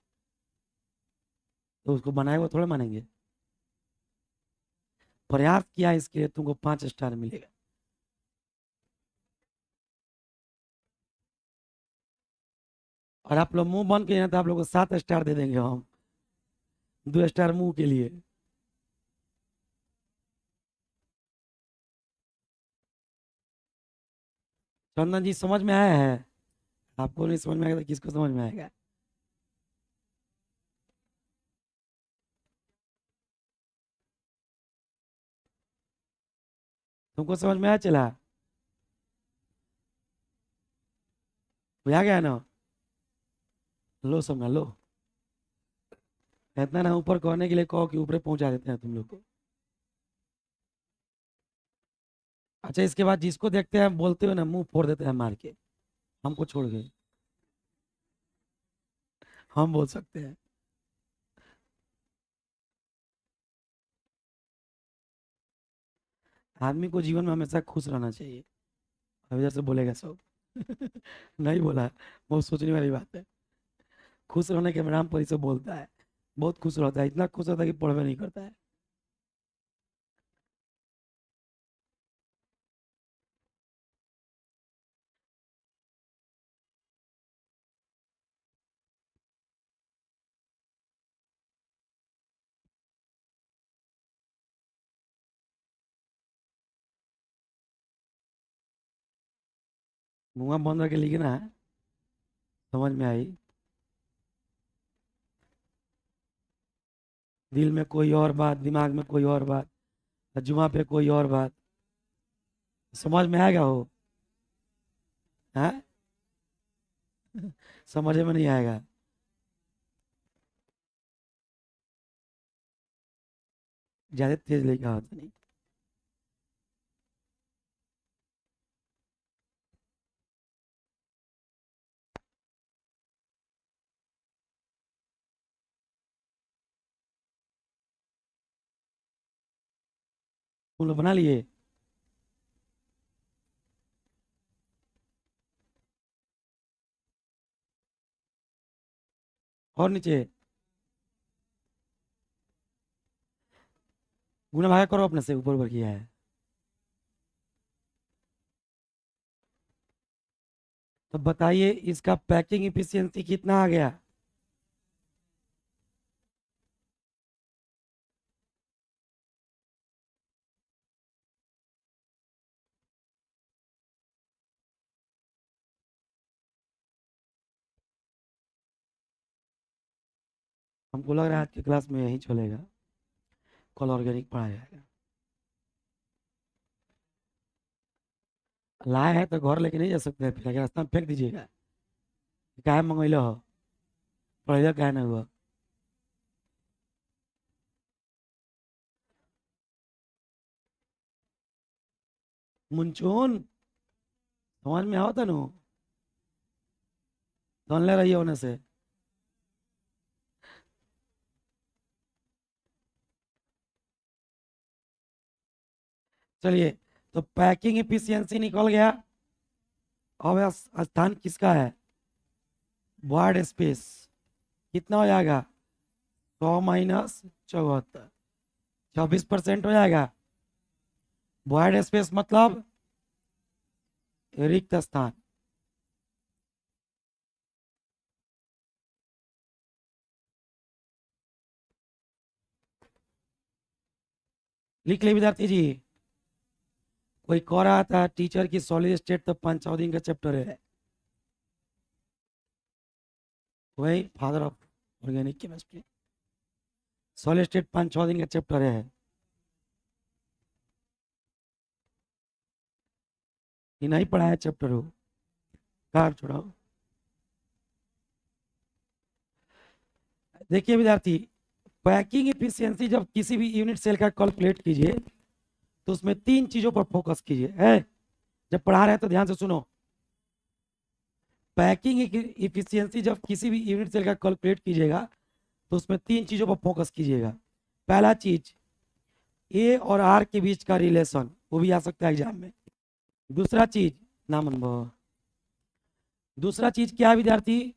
तो उसको बनाए हुआ थोड़ा मानेंगे। प्रयास किया इसके लिए तुमको 5 स्टार मिलेगा। और आप लोग मुंह बंद किए हैं तो आप लोग को 7 स्टार दे देंगे हम, 2 स्टार मुंह के लिए। चंदन जी समझ में आया है? आपको नहीं समझ में आएगा तो किसको समझ में आएगा? तुमको समझ में आया? चला बुझा गया ना? लो समझ लो। इतना ना ऊपर कहने के लिए कहो कि ऊपर पहुंचा देते हैं तुम लोग को। अच्छा, इसके बाद जिसको देखते हैं बोलते हुए ना मुंह फोड़ देते हैं मार के, हमको छोड़ के। हम बोल सकते हैं। आदमी को जीवन में हमेशा खुश रहना चाहिए। अभी जैसे बोलेगा सब। नहीं बोला, बहुत सोचने वाली बात है। खुश रहने के नाम पर ही सब बोलता है। बहुत खुश रहता है, इतना खुश रहता है कि पढ़वे नहीं करता है। मुंह बंद करके लिखना है। समझ में आई? दिल में कोई और बात, दिमाग में कोई और बात, जुआ पे कोई और बात। समझ में आएगा हो? हाँ, समझ में नहीं आएगा। ज्यादा तेज लिखा होता नहीं। तुम लोग बना लिए? और नीचे गुना भागा करो, अपने से ऊपर ऊपर किया है। तो बताइए इसका पैकिंग इफिशियंसी कितना आ गया? हमको लग रहा है आज की क्लास में यही चलेगा, कल ऑर्गेनिक पढ़ाया जाएगा। लाए हैं तो घर लेके नहीं जा सकते, फिर आगे रास्ता में फेंक दीजिएगा। काहे मंगैलो हो? पढ़ेगा काहे ना हुआ? मुंचून, समझ में आओ तनु? सुन ले रही होने से। चलिए, तो पैकिंग इफिशियंसी निकल गया। अब स्थान किसका है? वार्ड स्पेस कितना हो जाएगा? 100 - 74, 26% हो जाएगा। वार्ड स्पेस मतलब रिक्त स्थान। लिख ले विद्यार्थी जी। कोई कह रहा था टीचर की सॉलिड स्टेट तो पंचाओ दिन का चैप्टर है, वही father of organic chemistry. Solid state 5-6 दिन का चैप्टर है। ये नहीं पढ़ा है चैप्टर हो, कार छोड़ाओ। देखिए विद्यार्थी, पैकिंग इफिशियंसी जब किसी भी यूनिट सेल का कैलकुलेट कीजिए तो उसमें 3 चीजों पर फोकस कीजिए। है, जब पढ़ा रहे हैं तो ध्यान से सुनो। पैकिंग इफिशियंसी जब किसी भी यूनिट सेल का कैलकुलेट कीजिएगा तो उसमें 3 चीजों पर फोकस कीजिएगा। पहला चीज, ए और आर के बीच का रिलेशन, वो भी आ सकता है एग्जाम में। दूसरा चीज, नाम अनुभव। दूसरा चीज क्या है विद्यार्थी?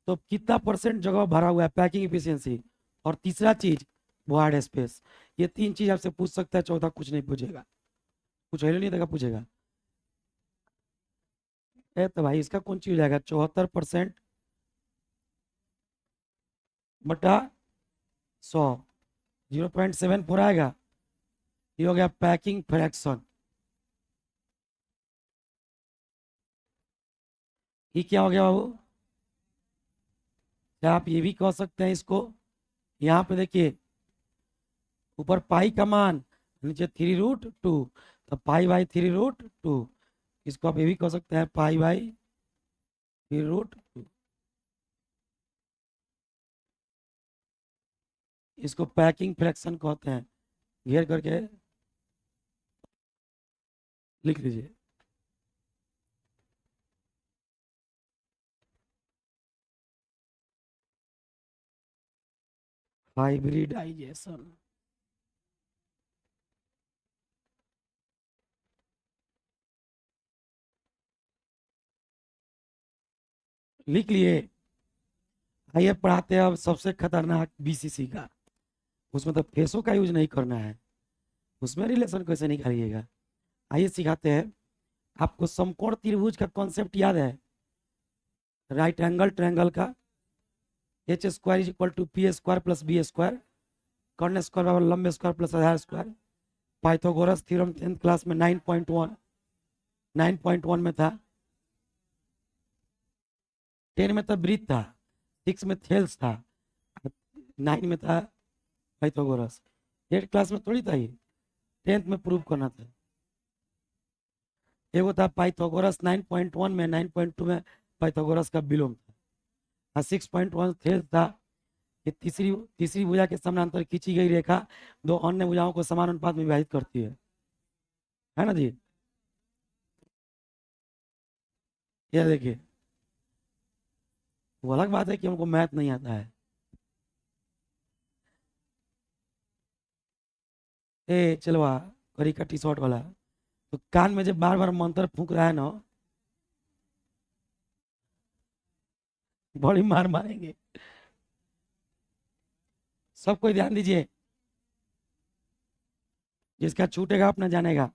तो कितना परसेंट जगह भरा हुआ है, पैकिंग इफिशियंसी। और तीसरा चीज, वार्ड स्पेस। ये 3 चीज आपसे पूछ सकता है, चौथा कुछ नहीं पूछेगा। कुछ है नहीं देगा, पूछेगा। तो भाई इसका कौन चीज हो जाएगा? 74% बटा 100, 0.74 आएगा। ये हो गया पैकिंग फ्रैक्शन। ये क्या हो गया बाबू? क्या आप ये भी कह सकते हैं इसको? यहाँ पे देखिए, ऊपर पाई का मान, नीचे 3√2, तो पाई/3√2। इसको आप ये भी कह सकते हैं पाई/3√2। इसको पैकिंग फ्रैक्शन कहते हैं। घेर करके लिख लीजिए। हाइब्रिडाइजेशन। लिख लिए? आइए पढ़ाते हैं अब सबसे खतरनाक बीसीसी का। उसमें तो फेसों का यूज नहीं करना है, उसमें रिलेशन कैसे निकालिएगा। आइए सिखाते हैं। आपको समकोण त्रिभुज का कॉन्सेप्ट याद है? राइट एंगल ट्रायंगल का। H² = P² + B²। कर्ण स्क्वायर बराबर लंब स्क्वायर प्लस आधार square. Pythagoras theorem 10th class में 9.1 में था। 10 में तो ब्रीथ था, 6 में थेल्स था, 9 में था पाइथागोरस 8 क्लास में थोड़ी था ये, 10th में प्रूव करना था। एगो था पाइथागोरस 9.1 में, 9.2 में पाइथागोरस का विलोम था, और 6.1 थेल्स था कि तीसरी तीसरी भुजा के समानांतर खींची गई रेखा दो अन्य भुजाओं को समान अनुपात में विभाजित करती है ना जी। ये देखिए, वो अलग बात है कि हमको मैथ नहीं आता है। ए चलवा करी का टी शर्ट वाला, तो कान में जब बार बार मंत्र फूंक रहा है ना, बड़ी मार मारेंगे। सब कोई ध्यान दीजिए, जिसका छूटेगा अपना जानेगा।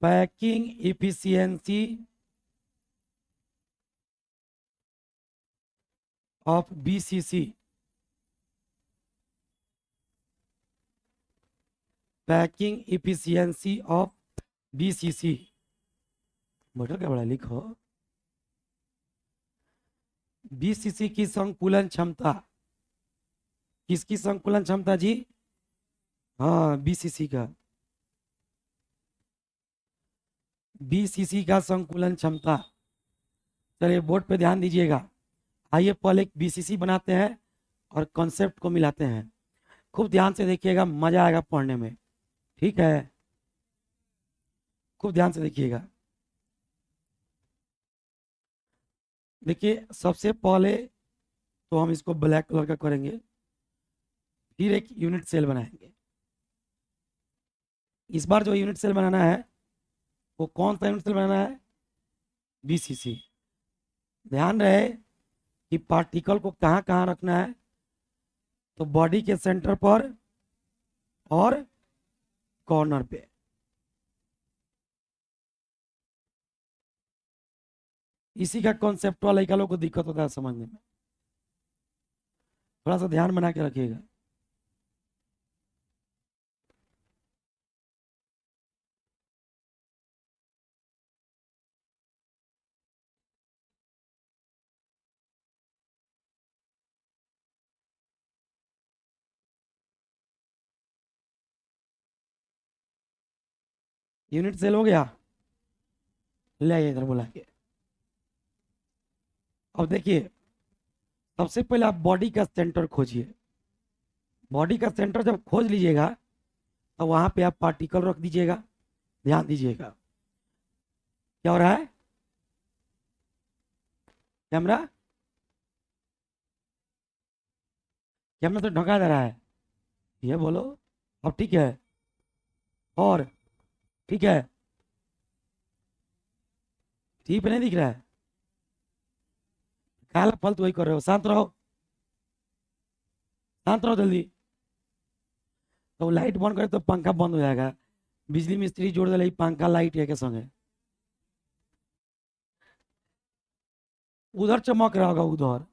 Packing efficiency of BCC, packing efficiency of BCC, बोलो क्या बड़ा लिखो। बीसीसी की संकुलन क्षमता, किसकी संकुलन क्षमता जी? हाँ, बीसीसी का, बीसीसी का संकुलन क्षमता। चलिए बोर्ड पे ध्यान दीजिएगा। आइए पहले एक बीसीसी बनाते हैं और कॉन्सेप्ट को मिलाते हैं। खूब ध्यान से देखिएगा, मजा आएगा पढ़ने में, ठीक है? खूब ध्यान से देखिएगा। देखिए सबसे पहले तो हम इसको ब्लैक कलर का करेंगे, फिर एक यूनिट सेल बनाएंगे। इस बार जो यूनिट सेल बनाना है वो कौन सा यूनिट सेल बनाना है? बीसीसी। ध्यान रहे कि पार्टिकल को कहाँ कहाँ रखना है, तो बॉडी के सेंटर पर और कॉर्नर पे। इसी का कॉन्सेप्ट वाला लड़का लोग को दिक्कत होता है समझने में, थोड़ा सा ध्यान बना के रखिएगा। यूनिट सेल हो गया, ले आइए इधर बुला के। अब देखिए, सबसे पहले आप बॉडी का सेंटर खोजिए। बॉडी का सेंटर जब खोज लीजिएगा तो वहां पे आप पार्टिकल रख दीजिएगा। ध्यान दीजिएगा, क्या हो रहा है? कैमरा, कैमरा तो ढका दे रहा है, ये बोलो। अब ठीक है, और ठीक है, ठीक पे नहीं दिख रहा है? काला फालतू वही कर रहे हो, शांत रहो, शांत रहो जल्दी। तो लाइट बंद करे तो पंखा बंद हो जाएगा, बिजली मिस्त्री जोड़ दे पंखा लाइट है के संगे। उधर चमक रहा होगा उधर।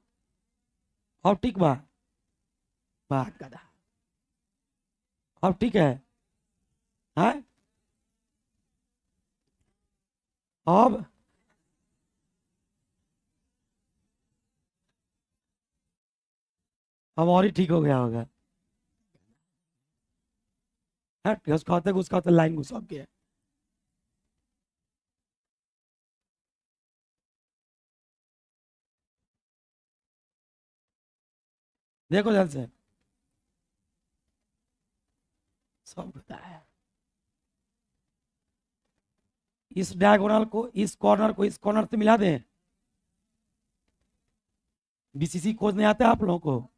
अब ठीक बा, वाह गधा। अब ठीक है? अब अब और ही ठीक हो गया होगा। हट, घुस खाते लाइन घुस गया। देखो ध्यान से, सब बताया। इस डायगोनल को इस कॉर्नर से मिला दें। बीसीसी खोजने आते हैं आप लोगों को।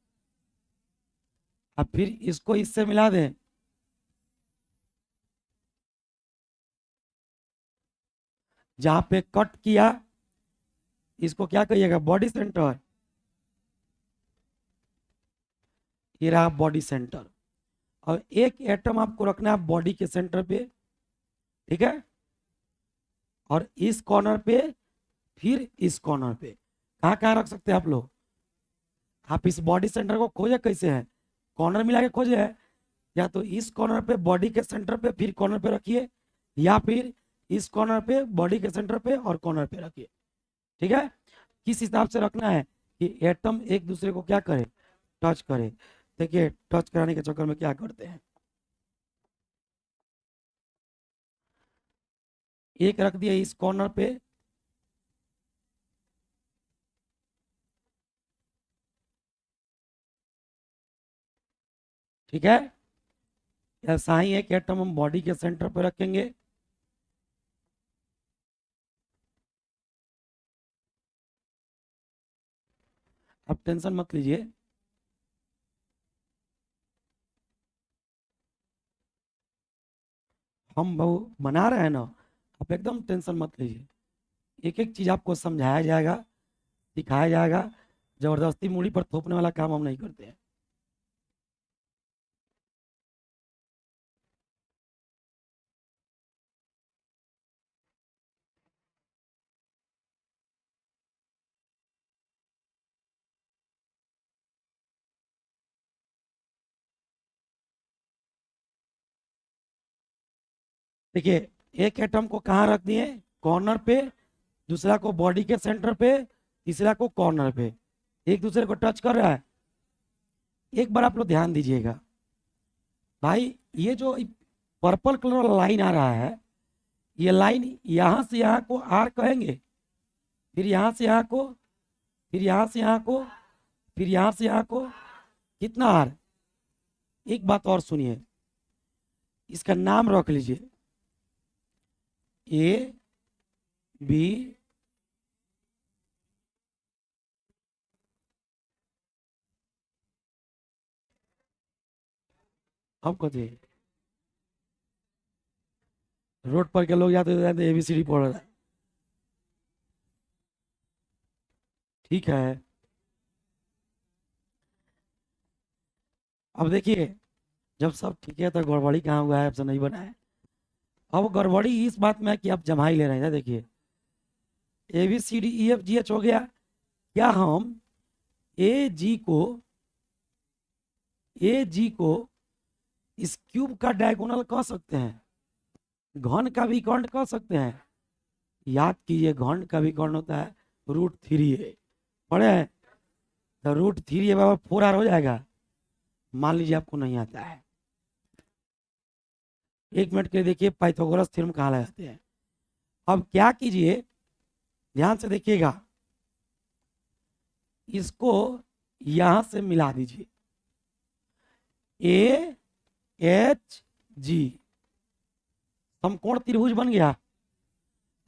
अब फिर इसको इससे मिला दें। जहां पे कट किया इसको क्या कहिएगा? Body centre. ये रहा बॉडी सेंटर। और एक एटम आपको रखना है बॉडी के सेंटर पे, ठीक है? और इस कॉर्नर पे, फिर इस कॉर्नर पे। कहाँ कहाँ रख सकते हैं आप लोग? आप इस बॉडी सेंटर को खोजे कैसे है? कॉर्नर मिला के खोजे है। या तो इस कॉर्नर पे बॉडी के सेंटर पे फिर कॉर्नर पे रखिए, या फिर इस कॉर्नर पे बॉडी के सेंटर पे और कॉर्नर पे रखिए, ठीक है? किस हिसाब से रखना है कि एटम एक दूसरे को क्या करे? टच करे। देखिए टच कराने के चक्कर में क्या करते हैं, एक रख दिया इस कॉर्नर पे, ठीक है। ऐसा ही एक एटम हम बॉडी के सेंटर पे रखेंगे, अब टेंशन मत लीजिए, हम वो बना रहे हैं ना, आप एकदम टेंशन मत लीजिए, एक एक चीज आपको समझाया जाएगा, सिखाया जाएगा, जबरदस्ती मूड़ी पर थोपने वाला काम हम नहीं करते हैं। देखिए एक एटम को कहाँ रख दिए, कॉर्नर पे, दूसरा को बॉडी के सेंटर पे, तीसरा को कॉर्नर पे, एक दूसरे को टच कर रहा है। एक बार आप लोग ध्यान दीजिएगा भाई, ये जो पर्पल कलर वाला लाइन आ रहा है, ये लाइन यहाँ से यहाँ को आर कहेंगे, फिर यहाँ से यहाँ को, फिर यहाँ से यहाँ को, फिर यहाँ से यहाँ को, कितना आर। एक बात और सुनिए, इसका नाम रख लीजिए ए बी अब कथी, रोड पर के लोग जाते जाते ABCD पढ़ रहे हैं, ठीक है। अब देखिए जब सब ठीक है तो गड़बड़ी कहाँ हुआ है, अब से नहीं बना है। अब गड़बड़ी इस बात में है कि आप जमाई ले रहे हैं, देखिए ABCDEFGH हो गया, क्या हम ए जी को इस क्यूब का डायगोनल कह सकते हैं, घन का भी कर्ण कह सकते हैं। याद कीजिए घन का भी कर्ण होता है √3a, पढ़े हैं, तो √3a बराबर 4r हो जाएगा। मान लीजिए आपको नहीं आता है, एक मिनट के लिए देखिए पाइथागोरस थ्योरम कहाँ लगाते हैं। अब क्या कीजिए, ध्यान से देखिएगा, इसको यहां से मिला दीजिए, AHG समकोण त्रिभुज बन गया।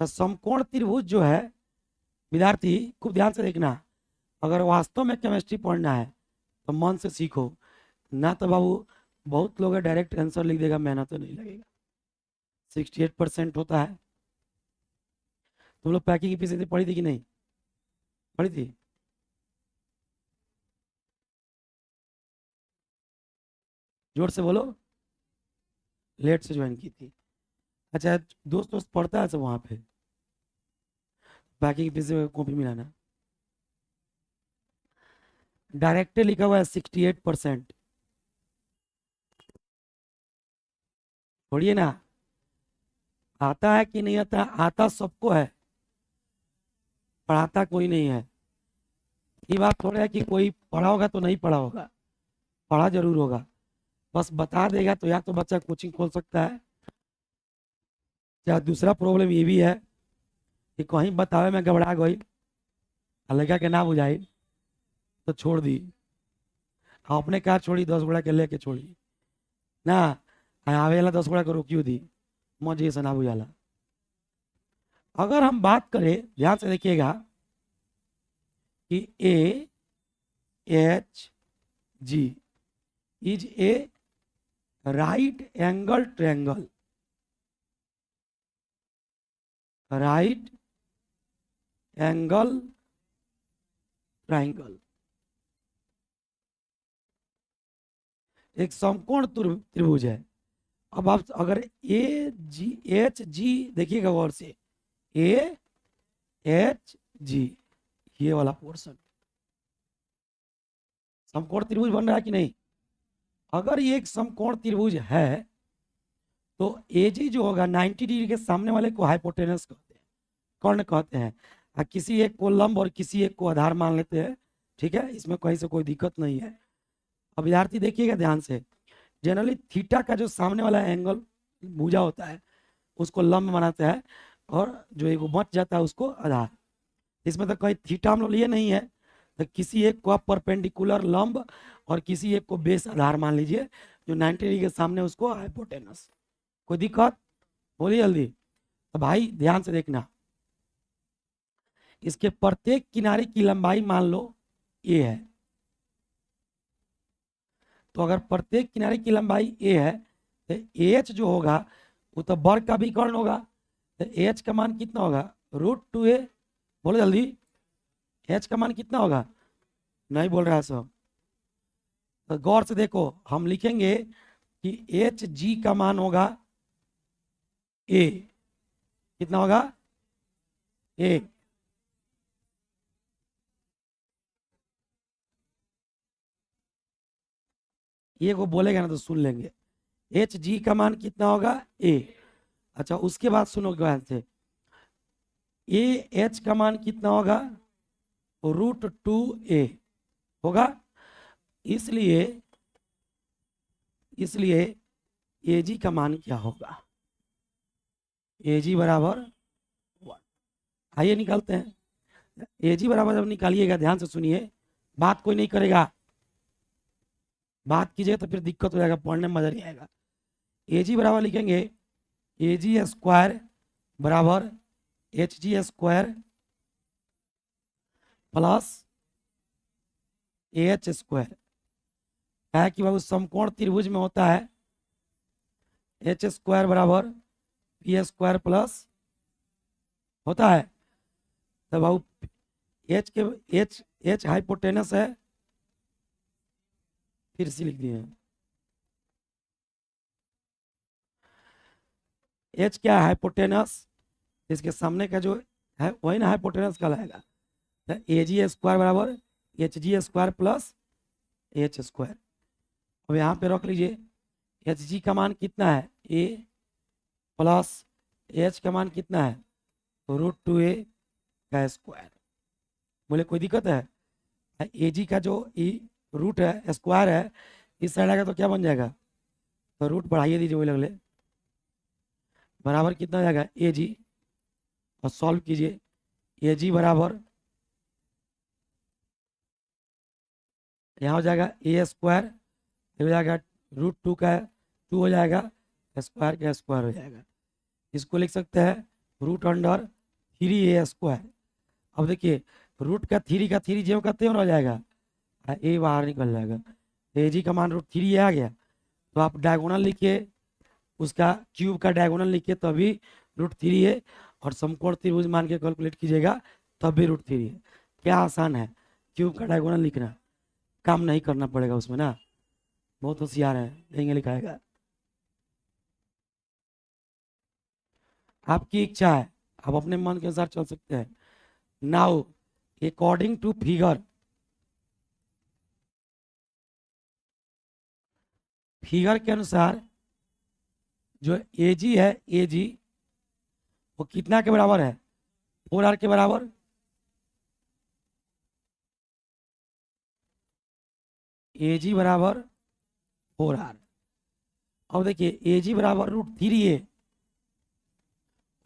तो समकोण त्रिभुज जो है, विद्यार्थी खूब ध्यान से देखना, अगर वास्तव में केमिस्ट्री पढ़ना है तो मन से सीखो, ना तो बाबू बहुत लोग डायरेक्ट आंसर लिख देगा, मेहनत तो नहीं लगेगा। 68% होता है। तुम लोग पैकिंग एफिशिएंसी पढ़ी थी कि नहीं, पढ़ी थी? जोर से बोलो, लेट से ज्वाइन की थी। अच्छा दोस्त दोस्त पढ़ता है सब वहां पे, पैकिंग एफिशिएंसी कॉपी मिलाना, डायरेक्ट लिखा हुआ है 68%, छोड़िए ना, आता है कि नहीं आता, आता सबको है, पढ़ाता कोई नहीं है। ये बात थोड़ा है कि कोई पढ़ा होगा तो नहीं पढ़ा होगा, पढ़ा जरूर होगा, बस बता देगा तो या तो बच्चा कोचिंग खोल सकता है, या दूसरा प्रॉब्लम ये भी है कि कहीं बतावे में घबरा गई, लड़का के ना बुझाई तो छोड़ दी, अपने कहा छोड़ी 10 गोड़ा के लेके छोड़ी ना, आवेला 10 गोड़ा को रोकियो दी, मुझे से ना बुझाला। अगर हम बात करें, ध्यान से देखिएगा कि AHG is a right angle triangle, right angle triangle, एक समकोण त्रिभुज है। अब आप अगर AHG देखिएगा गौर से, AHG ये वाला पोर्शन समकोण त्रिभुज बन रहा है कि नहीं? अगर ये एक समकोण त्रिभुज है तो AG जो होगा 90 डिग्री के सामने वाले को हाइपोटेनस कहते हैं, कर्ण कहते हैं, और किसी एक को लंब और किसी एक को आधार मान लेते हैं, ठीक है, इसमें कहीं से कोई दिक्कत नहीं है। अब विद्यार्थी देखिएगा ध्यान से, जनरली थीटा का जो सामने वाला एंगल भुजा होता है उसको लंब बनाते हैं, और जो एक बच जाता है उसको आधार। इसमें तो कोई थीटा हम लोग लिए नहीं है, तो किसी एक को आप परपेंडिकुलर लंब और किसी एक को बेस आधार मान लीजिए, जो 90 डिग्री के सामने उसको हाइपोटेनस। कोई दिक्कत? बोलिए जल्दी। तो भाई ध्यान से देखना, इसके प्रत्येक किनारे की लंबाई मान लो ए है। तो अगर प्रत्येक किनारे की लंबाई ए है तो एच जो होगा वो तो वर्ग का विकर्ण होगा। तो एच का मान कितना होगा? √2a। बोलो जल्दी, एच का मान कितना होगा? नहीं बोल रहा है सब। तो गौर से देखो, हम लिखेंगे कि एच जी का मान होगा ए। कितना होगा? ए। ये को बोलेगा ना तो सुन लेंगे। एच जी का मान कितना होगा? ए। अच्छा, उसके बाद सुनो ध्यान से, ए एच का मान कितना होगा? √2a होगा। इसलिए इसलिए ए जी का मान क्या होगा? ए जी बराबर 1। आइए निकालते हैं। ए जी बराबर जब निकालिएगा ध्यान से सुनिए, बात कोई नहीं करेगा, बात कीजिए तो फिर दिक्कत हो जाएगा, पढ़ने में मजा नहीं आएगा। ए जी बराबर लिखेंगे ए जी स्क्वायर बराबर H G square plus A H square. है कि बाबू समकोण त्रिभुज में होता है एच स्क्वायर बराबर पी स्क्वायर प्लस होता है। तो बाबू एच के एच एच हाइपोटेनस है, फिर से लिख दिए। एच क्या है? हाइपोटेनस। इसके सामने का जो है वही ना हाइपोटेनस कहलाएगा। तो ए जी स्क्वायर बराबर H G square plus H square. अब यहाँ पे रख लीजिए, एच जी का मान कितना है? ए प्लस एच का मान कितना है? √2a का स्क्वायर। बोले कोई दिक्कत है? ए जी का जो ई रूट है स्क्वायर है, इस साइड आएगा तो क्या बन जाएगा? तो रूट बढ़ाइए दीजिए वही लगले, बराबर कितना हो जाएगा? ए जी। और सॉल्व कीजिए, ए जी बराबर यहाँ हो जाएगा ए स्क्वायर, हो जाएगा √2 का 2 हो जाएगा, स्क्वायर का स्क्वायर हो जाएगा। इसको लिख सकते हैं √3a²। अब देखिए, रूट का 3 का 3 जेव का त्यों हो जाएगा, ए बाहर निकल जाएगा। ए जी का मान √3 आ गया। तो आप डायगोनल लिखिए, उसका क्यूब का डायगोनल लिखिए तभी √3 और समकोण त्रिभुज मान के कैलकुलेट कीजिएगा तब भी √3 है। क्या आसान है क्यूब का डायगोनल लिखना, काम नहीं करना पड़ेगा उसमें ना। बहुत होशियार है, यहीं लिखाएगा। आपकी इच्छा है, आप अपने मन के अनुसार चल सकते हैं। Now according to figure, figure के अनुसार जो ए जी है, ए जी वो कितना के बराबर है? 4r के बराबर। ए जी बराबर 4r। अब देखिए ए जी बराबर √3a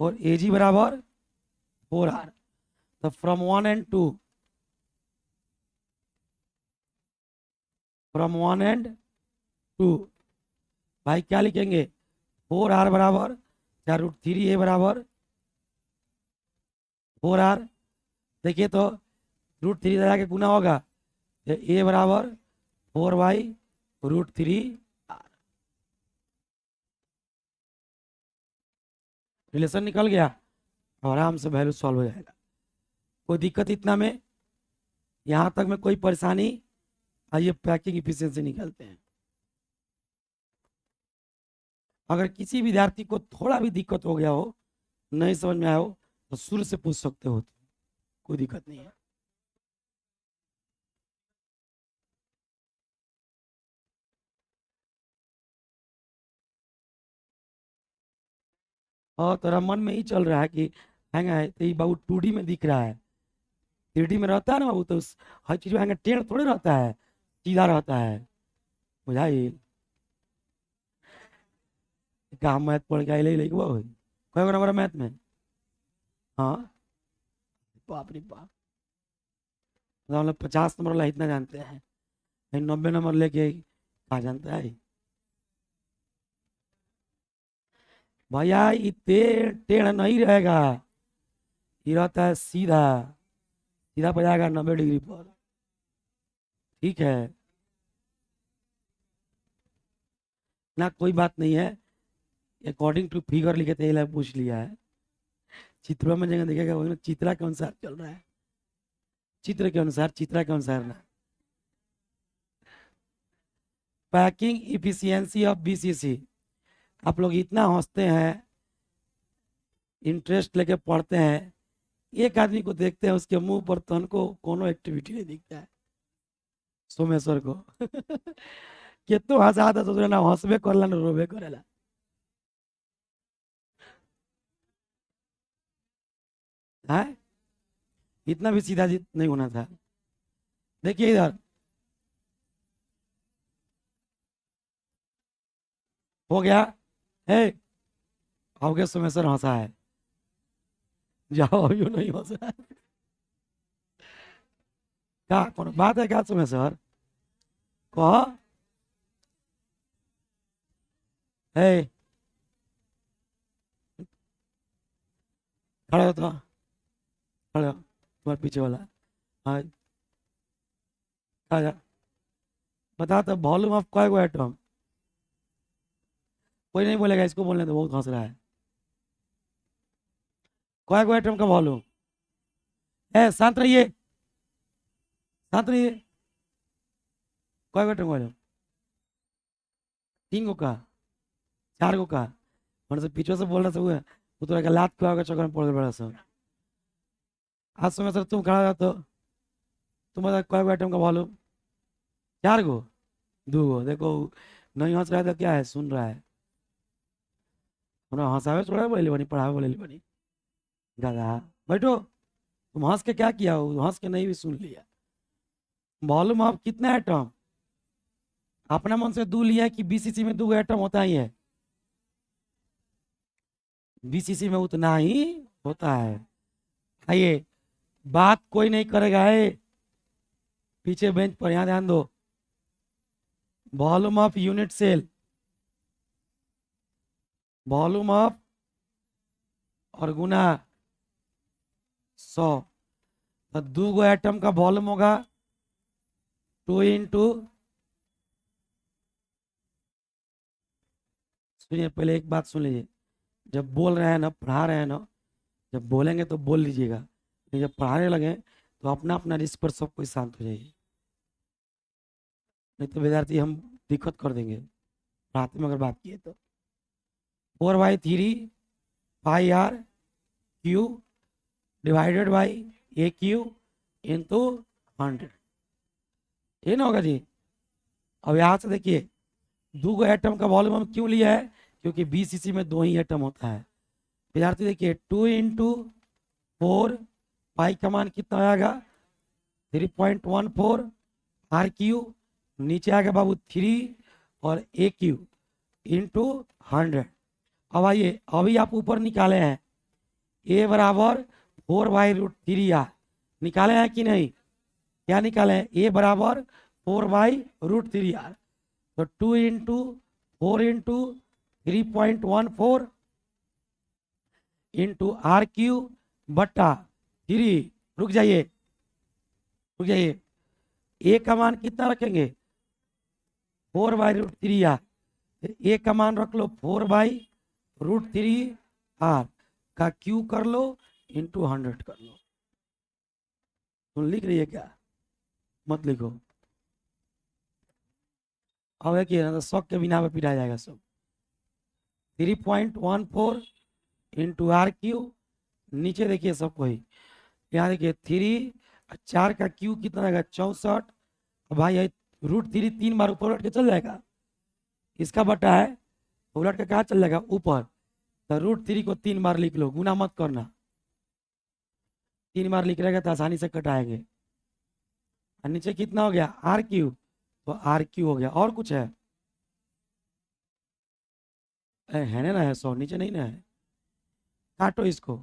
और ए जी बराबर 4r। तो फ्रॉम 1 and 2, फ्रॉम 1 and 2 भाई क्या लिखेंगे? 4r बराबर या √3a बराबर 4r। देखिए तो √3 लगा के गुना होगा, तो a बराबर 4/√3r। रिलेशन निकल गया, आराम से वैल्यू सॉल्व हो जाएगा। कोई दिक्कत इतना में? यहाँ तक में कोई परेशानी? आइए पैकिंग इफिशिएंसी निकालते हैं। अगर किसी विद्यार्थी को थोड़ा भी दिक्कत हो गया हो, नहीं समझ में आया हो, तो शुरू से पूछ सकते हो, कोई दिक्कत नहीं है। और तेरा मन में ही चल रहा है कि हैंगा है तो ये बाबू 2D में दिख रहा है, 3D में रहता है ना बाबू, तो हर चीज में हैंगा टेढ़ थोड़े रहता है, सीधा रहता है। बुझाई का मैथ पढ़ के आइले लेके वो कई नंबर मैथ में? हाँ, बाप रे बाप, मतलब हम लोग 50 नंबर वाला इतना जानते हैं, 90 नंबर लेके कहा जानता है भैया? ये टेढ़ नहीं रहेगा, ये रहता है सीधा, सीधा पर जाएगा 90 डिग्री पर। ठीक है ना, कोई बात नहीं है, अकॉर्डिंग टू फिगर लिखे थे, पूछ लिया है। चित्रों में जगह देखेगा वो चित्रा के अनुसार चल रहा है, चित्र के अनुसार, चित्रा के अनुसार ना। पैकिंग इफिशियंसी ऑफ बीसीसी, आप लोग इतना हंसते हैं, इंटरेस्ट लेके पढ़ते हैं, एक आदमी को देखते हैं उसके मुंह पर तो उनको कोनो एक्टिविटी नहीं दिखता है, सोमेश्वर को कितो हंसा था तो ना हंसबे करला ना रोबे करेला। है इतना भी सीधा नहीं होना था। देखिए इधर हो गया है, हो गया, सोमेश्वर हंसा है, जाओ अभी नहीं हंसा है। क्या कौन बात है क्या सोमेश्वर? कह है, खड़े हो तो, खड़े हो, तुम्हारे पीछे वाला। हाँ, आजा, बता तो वॉल्यूम ऑफ कय गो एटम? कोई नहीं बोलेगा, इसको बोलने तो बहुत हंस रहा है। कय गो एटम का वॉल्यूम है? शांत रहिए, शांत रहिए। कय गो एटम का वॉल्यूम? 3 गो का, 4 गो का? मैंने से पीछे से बोलना से हुआ वो तो लात खुआ के चक्कर में पड़ गए बड़ा सा। आज समय सर तुम खड़ा तो तुम बता कय गो एटम का वॉल्यूम? 4 गो, 2 गो? देखो नहीं हंस रहा है तो क्या है, सुन रहा है। हंसावे छोड़ा बोले बनी, पढ़ावे बोले बनी, दादा बैठो। तुम हंस के क्या किया हो? हंस के नहीं भी सुन लिया। वॉल्यूम ऑफ कितना एटम? अपना मन से 2 लिया कि बीसीसी में 2 एटम होता ही है? बीसीसी में उतना ही होता है। आइए, बात कोई नहीं करेगा है, पीछे बेंच पर, यहां ध्यान दो। Volume of unit cell, volume of और गुना 100, तो 2 गो एटम का वॉल्यूम होगा 2 इंटू, सुनिए पहले एक बात सुन लीजिए, जब बोल रहे हैं ना, पढ़ा रहे हैं ना, जब बोलेंगे तो बोल लीजिएगा, जब पढ़ाने लगे तो अपना अपना रिस्क पर सब कोई शांत हो जाइए, नहीं तो विद्यार्थी हम दिक्कत कर देंगे पढ़ाते में अगर बात किए तो। 4/3 pi r cube divided by a cube into 100, ये ना होगा जी। अब यहाँ से देखिए 2 गो एटम का वॉल्यूम हम क्यों लिया है? क्योंकि बीसीसी में 2 ही एटम होता है। विद्यार्थी देखिए 2 इंटू 4, पाई का मान कितना आएगा? 3.14 आर क्यू, नीचे आ गया बाबू 3 और ए क्यू इंटू 100। अब आइए, अभी आप ऊपर निकाले हैं ए बराबर 4/√3r, निकाले हैं कि नहीं? क्या निकाले हैं? ए बराबर 4/√3r, तो 2 into 4 into 3.14 into r cube बट्टा 3, रुक जाइए, रुक जाइए, ए का मान कितना रखेंगे? 4/√3r, ए का मान रख लो 4/√3r का क्यू कर लो इंटू 100 कर लो। तुम लिख रही है क्या? मत लिखो, अब है कि शौक के बिना पे पिटा जाएगा सब। 3.14 इंटू आर क्यू, नीचे देखिए सबको ही, यहाँ देखिए 3 और 4 का क्यू कितना रहेगा? 64। भाई √3 3 बार ऊपर उलट के चल जाएगा, इसका बटा है उलट के कहा चल जाएगा? ऊपर। तो √3 को 3 बार लिख लो, गुना मत करना, 3 बार लिख रहेगा तो आसानी से कटाएंगे। और नीचे कितना हो गया? आर क्यू, तो आर क्यू हो गया। और कुछ है? है ना है 100 नीचे नहीं ना है। काटो इसको,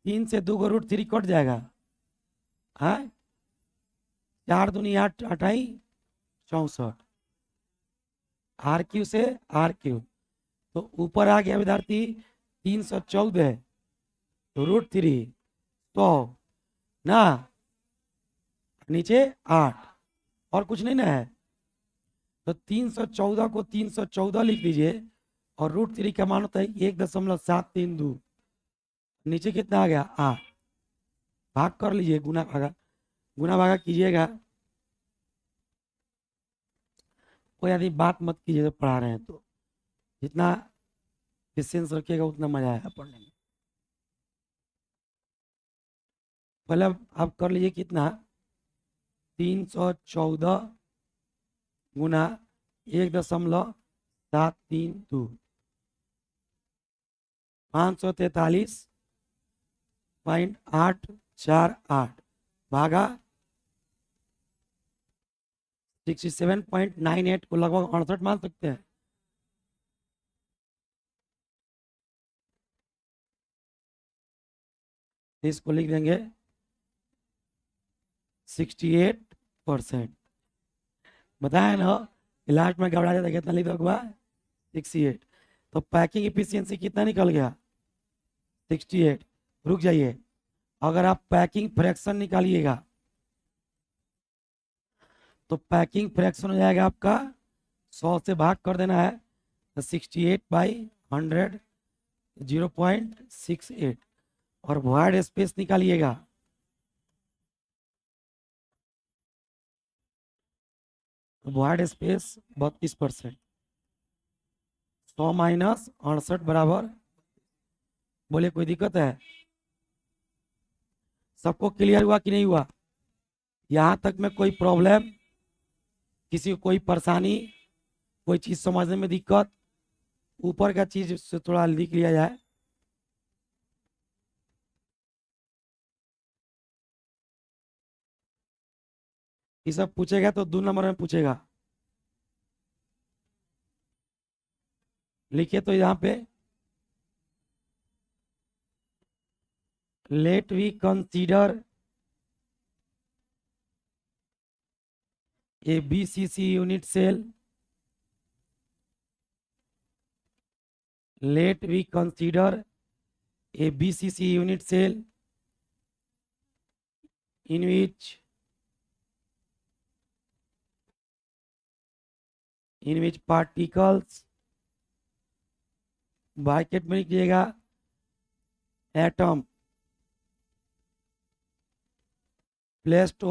3 से 2 को √3 कट जाएगा। हाँ, 4 दूनी 8, 8 64, RQ से RQ, तो ऊपर आ गया विद्यार्थी 314 है, तो √3 100 ना, नीचे 8, और कुछ नहीं ना है, तो 314 को 314 लिख दीजिए, और √3 का मान होता है 1.732, नीचे कितना आ गया 8, भाग कर लीजिए, गुना भागा कीजिएगा। कोई आदमी बात मत कीजिए, तो पढ़ा रहे हैं तो जितना पेशेंस रखिएगा उतना मजा आएगा पढ़ने में। पहले आप कर लीजिए कितना, 314 गुना 1.732, 543.848 भागा 67.98 को लगभग 68 मान सकते हैं। इसको लिख देंगे 68%। बताया ना, लास्ट में घबरा जाता, कितना लिख दोगे 68, तो पैकिंग इफिशियंसी कितना निकल गया 68। रुक जाइए, अगर आप पैकिंग फ्रैक्शन निकालिएगा तो पैकिंग फ्रैक्शन हो जाएगा आपका 100 से भाग कर देना है, तो 68/100 0.68, और वॉइड स्पेस निकालिएगा, वॉइड स्पेस 32%, 100 माइनस 68 बराबर, बोले कोई दिक्कत है? सबको क्लियर हुआ कि नहीं हुआ? यहां तक में कोई प्रॉब्लम, किसी को कोई परेशानी, कोई चीज समझने में दिक्कत, ऊपर का चीज से थोड़ा लिख लिया जाए। ये सब पूछेगा तो 2 नंबर में पूछेगा। लिखिए तो यहाँ पे, let we consider a BCC unit cell, let we consider a BCC unit cell in which particles, bracket में लिखिएगा atom placed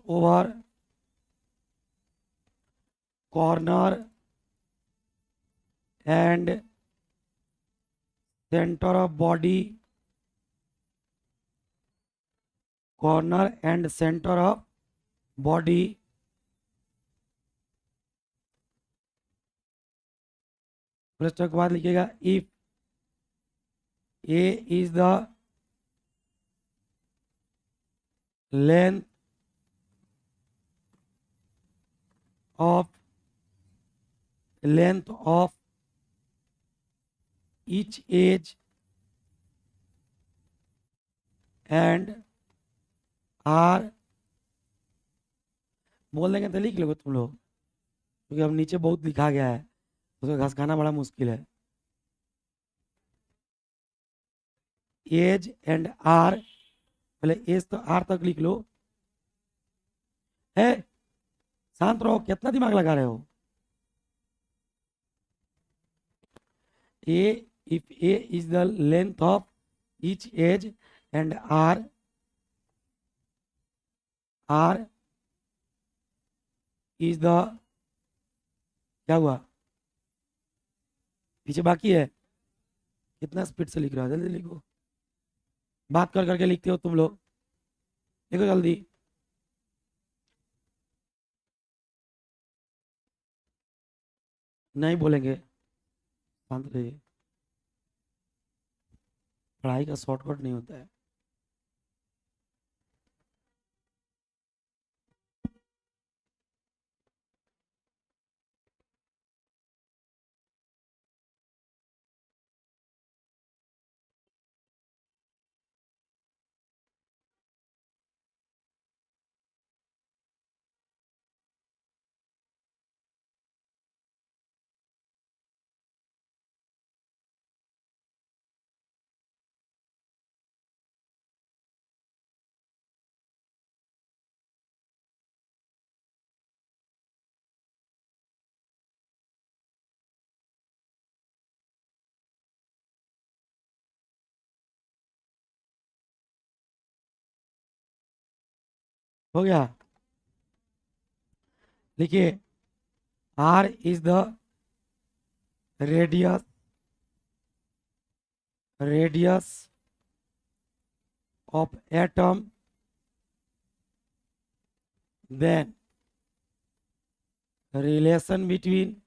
over corner and center of body, corner and center of body, प्रश्न के बाद लिखिएगा if A is the length of each edge and R, बोल देंगे तो लिख लोगे तुम लोग, क्योंकि अब नीचे बहुत लिखा गया है, उसको घास खाना बड़ा मुश्किल है। एज एंड आर, पहले एज तो आर तक लिख लो। है, शांत रहो, कितना दिमाग लगा रहे हो? ए, if A is the length of each edge and R is the, क्या हुआ पीछे बाकी है? कितना स्पीड से लिख रहा है, जल्दी लिखो, बात कर करके लिखते हो तुम लोग, लिखो जल्दी। नहीं बोलेंगे, शांत रहिए, पढ़ाई का शॉर्टकट नहीं होता है। हो गया। लिखिए, R is the radius radius of atom, then relation between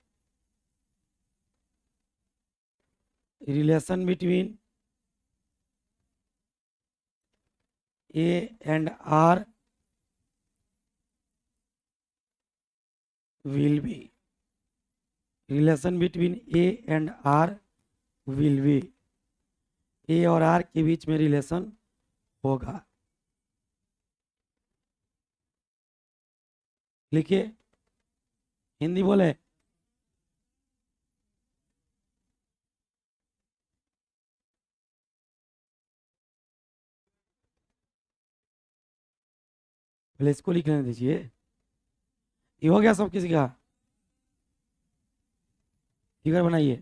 A and R will be, relation between A and R will be, A और R के बीच में रिलेशन होगा। लिखिए, हिंदी बोले। पहले इसको लिखने दीजिए। ये हो गया सब किसी का? फिगर बनाइए।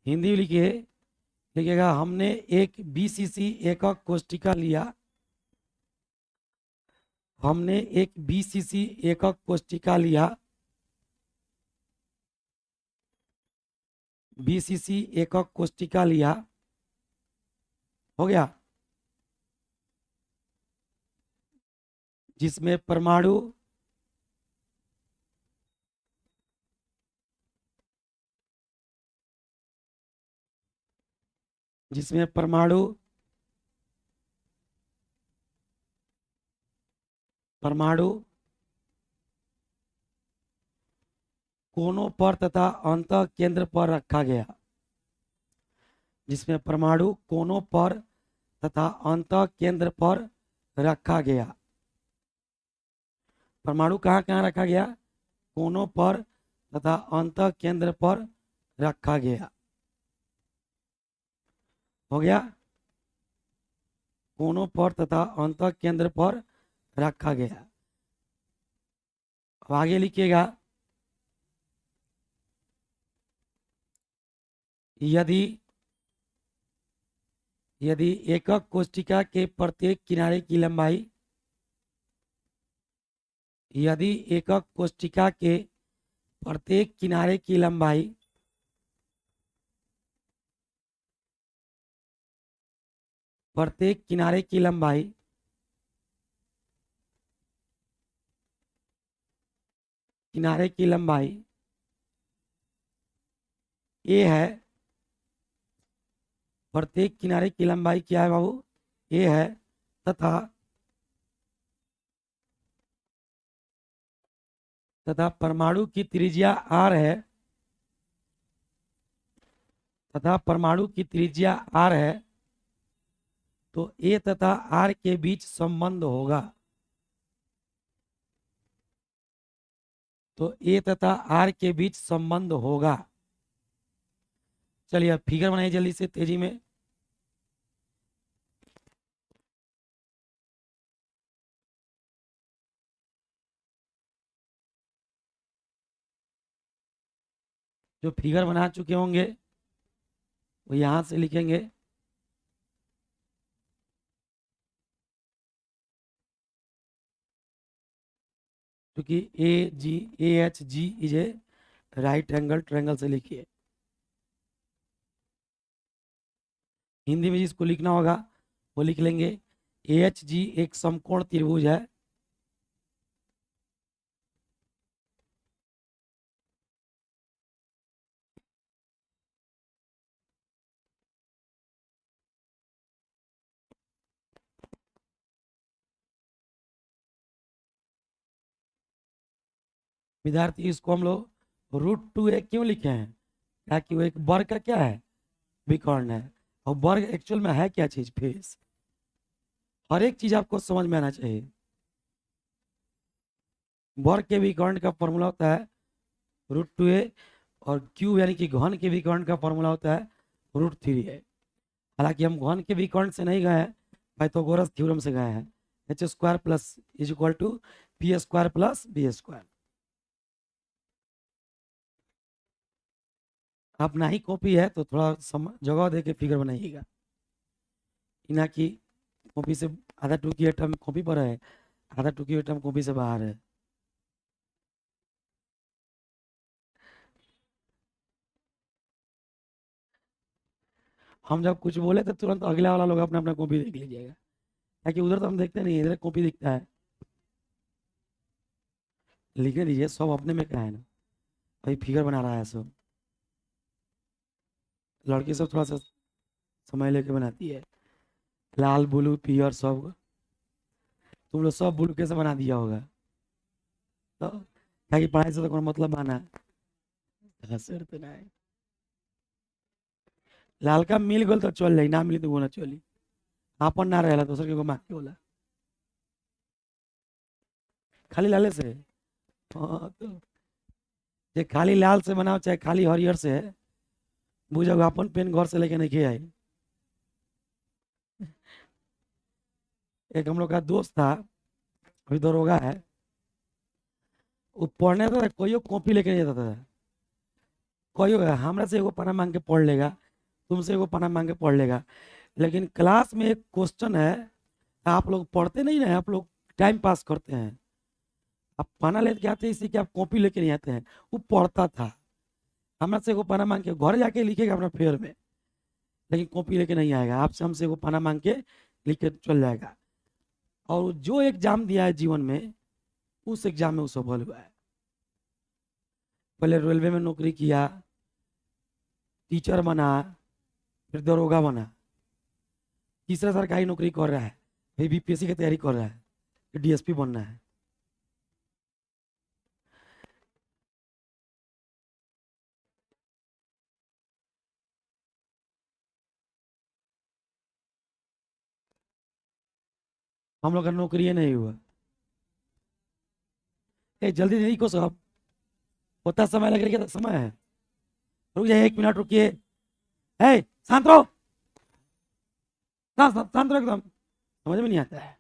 हिंदी में लिखिए, लिखिएगा, हमने एक बीसीसी एकक कोष्टिका लिया। हमने एक बीसीसी एकक कोष्टिका लिया। बीसीसी एकक कोष्टिका लिया। हो गया। जिसमें परमाणु जिसमें परमाणु परमाणु कोनों पर तथा अंत केंद्र पर रखा गया। जिसमें परमाणु कोनों पर तथा अंत केंद्र पर रखा गया। परमाणु कहाँ कहाँ रखा गया? कोनों पर तथा अंत केंद्र पर रखा गया। हो गया। कोनों पर तथा अंत केंद्र पर रखा गया। अब आगे लिखिएगा, यदि यदि एकक कोष्टिका के प्रत्येक किनारे की लंबाई यदि एकक कोष्टिका के प्रत्येक किनारे की लंबाई प्रत्येक किनारे की लंबाई किनारे की लंबाई ए है। प्रत्येक किनारे की लंबाई क्या है बाबू? ए है। तथा परमाणु की त्रिज्या आर है। तथा परमाणु की त्रिज्या आर है। तो ए तथा आर के बीच संबंध होगा। तो ए तथा आर के बीच संबंध होगा। चलिए अब फिगर बनाइए जल्दी से, तेजी में। जो फिगर बना चुके होंगे वो यहां से लिखेंगे। क्योंकि A H G is a right angle triangle से लिखिए। हिंदी में जिसको लिखना होगा वो लिख लेंगे। ए एच जी एक समकोण त्रिभुज है। विद्यार्थी, इसको हम लोग √2a क्यों लिखे हैं? ताकि वो एक वर्ग का क्या है? विकर्ण है। और वर्ग एक्चुअल में है क्या चीज? फेस। हर एक चीज आपको समझ में आना चाहिए। वर्ग के विकर्ण का फॉर्मूला होता है √2a, और क्यूब यानी कि घन के विकर्ण का फॉर्मूला होता है √3a। हालांकि हम घन के विकर्ण से नहीं गए हैं, पाइथागोरस थ्योरम से गए हैं। h² plus is equal to p² plus b²। अपना ही कॉपी है तो थोड़ा जगह दे के फिगर बनाइएगा, ना कि कॉपी से आधा टूकी एटम कॉपी पर है, आधा टूकी एटम कॉपी से बाहर है। हम जब कुछ बोले तो तुरंत अगला वाला लोग अपना अपना कॉपी देख लीजिएगा, ताकि उधर तो हम देखते नहीं, इधर कॉपी दिखता है। लिखने दीजिए, सब अपने में क्या है ना, भाई फिगर बना रहा है सब। लड़की सब थोड़ा सा समय लेके बनाती है, लाल ब्लू पियर सब। तुम लोग सब ब्लू कैसे बना दिया होगा, तो ताकि पढ़ाई से तो कोनो मतलब बना हसर तो नहीं। लाल का मिल गल तो चल जाई, ना मिली तो वो ना चली। आपन ना रहेला दोसर के को मांग के होला, खाली लाले से। हाँ तो ये खाली लाल से बनाओ चाहे खाली हरियर से है, बुझो अपन पेन घर से लेके नहीं के आई। एक हम लोग का दोस्त था, अभी दरोगा है, वो पढ़ने था, कोई कॉपी लेके नहीं जाता था। कोई हमरा से एगो पन्ना मांग के पढ़ लेगा, तुमसे एगो पन्ना मांग के पढ़ लेगा, लेकिन क्लास में एक क्वेश्चन है, आप लोग पढ़ते नहीं ना, आप लोग टाइम पास करते हैं। आप पन्ना लेके आते हैं इसी कि आप कॉपी लेके नहीं आते हैं। वो पढ़ता था, हमरा से एगो पन्ना मांग के घर जाके लिखेगा अपना फेयर में, लेकिन कॉपी लेके नहीं आएगा। आपसे हमसे एगो पन्ना मांग के लिख के चल जाएगा। और जो एग्जाम दिया है जीवन में, उस एग्जाम में वो सफल हुआ है। पहले रेलवे में नौकरी किया, टीचर बना, फिर दरोगा बना, तीसरा सरकारी नौकरी कर रहा है, फिर बीपीएससी की तैयारी कर रहा है, फिर डीएसपी बनना है। हम लोग का नौकरी ही नहीं हुआ। जल्दी जल्दी को सब होता, समय लगेगा तो समय है। रुक जाइए, 1 मिनट रुकिए। शांत रहो, शांत शांत रहो एकदम, समझ में नहीं आता है।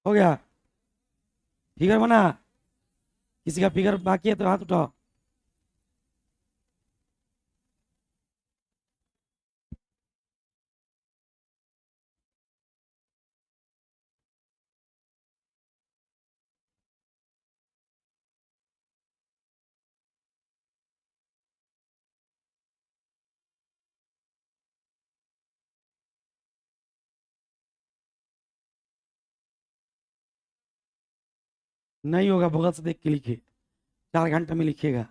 हो गया, फिगर बना। किसी का फिगर बाकी है तो हाथ उठाओ। नहीं होगा, भगत से देख के लिखिए, 4 घंटे में लिखिएगा।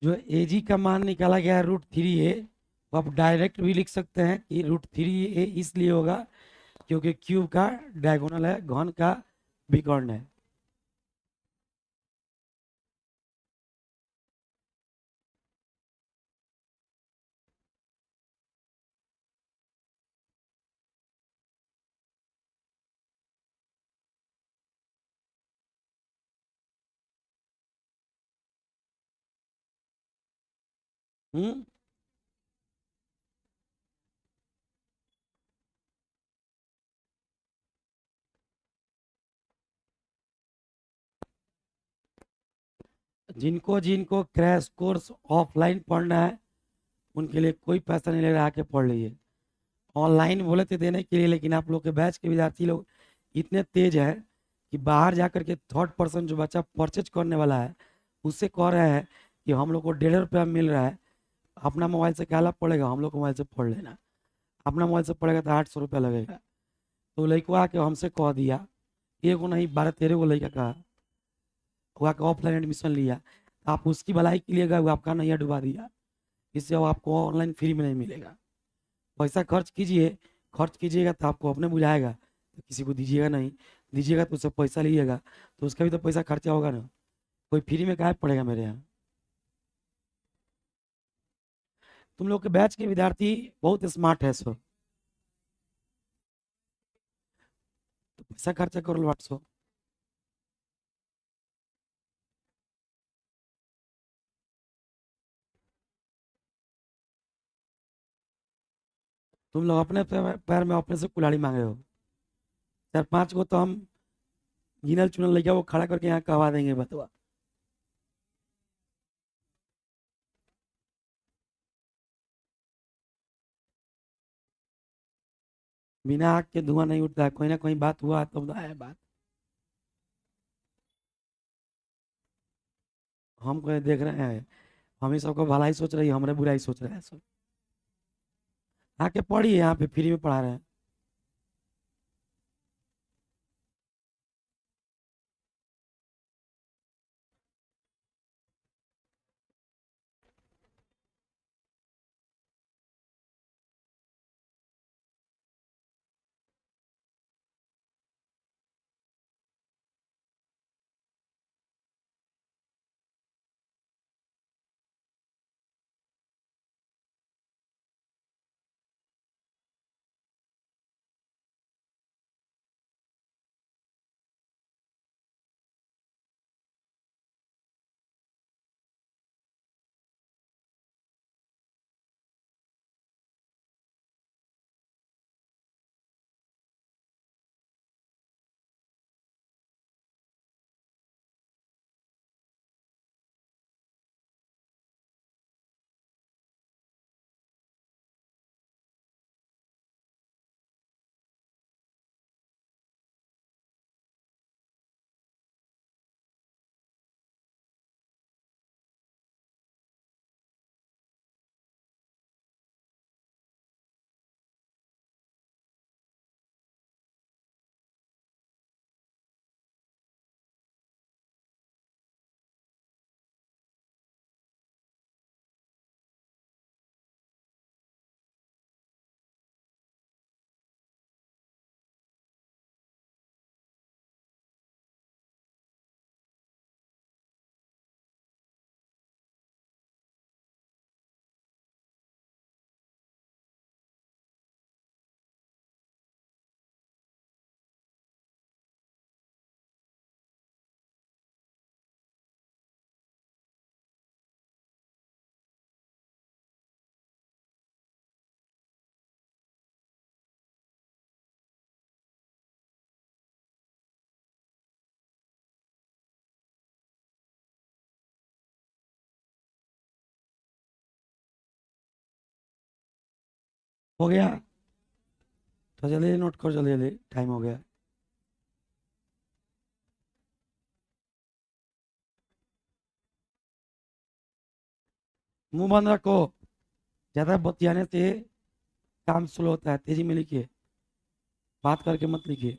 जो एजी का मान निकाला गया है √3a, वो आप डायरेक्ट भी लिख सकते हैं कि √3a इसलिए होगा क्योंकि क्यूब का डायगोनल है, घन का विकर्ण है। हम्म जिनको जिनको क्रैश कोर्स ऑफलाइन पढ़ना है, उनके लिए कोई पैसा नहीं ले रहा, आके पढ़ लीजिए। ऑनलाइन बोले थे देने के लिए, लेकिन आप लोग के बैच के विद्यार्थी लोग इतने तेज है कि बाहर जाकर के थर्ड पर्सन जो बच्चा परचेज करने वाला है, उससे कह रहे हैं कि हम लोग को 1.5 रुपया मिल रहा है, अपना मोबाइल से क्या पड़ेगा, हम लोग को मोबाइल से पढ़ लेना। अपना मोबाइल से पढ़ेगा तो 800 रुपया लगेगा। तो लड़का आके हमसे कह दिया, एगो नहीं 12-13 गो लड़का कहा, वो आके ऑफलाइन एडमिशन लिया। आप उसकी भलाई के लिए गए, वो आपका नैया डुबा दिया। इससे अब आपको ऑनलाइन फ्री में नहीं मिलेगा। पैसा खर्च कीजिए, खर्च कीजिएगा तो आपको अपने बुझाएगा, तो किसी को दीजिएगा नहीं। दीजिएगा तो उससे पैसा लीजिएगा, तो उसका भी तो पैसा खर्चा होगा ना। कोई फ्री में काहे पड़ेगा मेरे यहाँ। तुम लोग के बैच के विद्यार्थी बहुत स्मार्ट है सो, तो पैसा खर्चा करो 800। तुम लोग अपने पैर में अपने से कुल्हाड़ी मांगे हो। 4-5 को तो हम गिनल चुनल लगे वो खड़ा करके यहाँ कहवा देंगे बतवा। बिना आग के धुआं नहीं उठता है, कोई ना कोई बात हुआ तो है बात। हम कोई देख रहे हैं, हम ही सबको भलाई सोच रही है, हमारे बुराई सोच रहे हैं सब। आके पढ़िए, यहाँ पे फ्री में पढ़ा रहे हैं। हो गया, तो जल्दी नोट करो, जल्दी जल्दी, टाइम हो गया। मुंह बंद रखो, ज्यादा बतियाने से काम स्लो होता है, तेजी में लिखिए, बात करके मत लिखिए।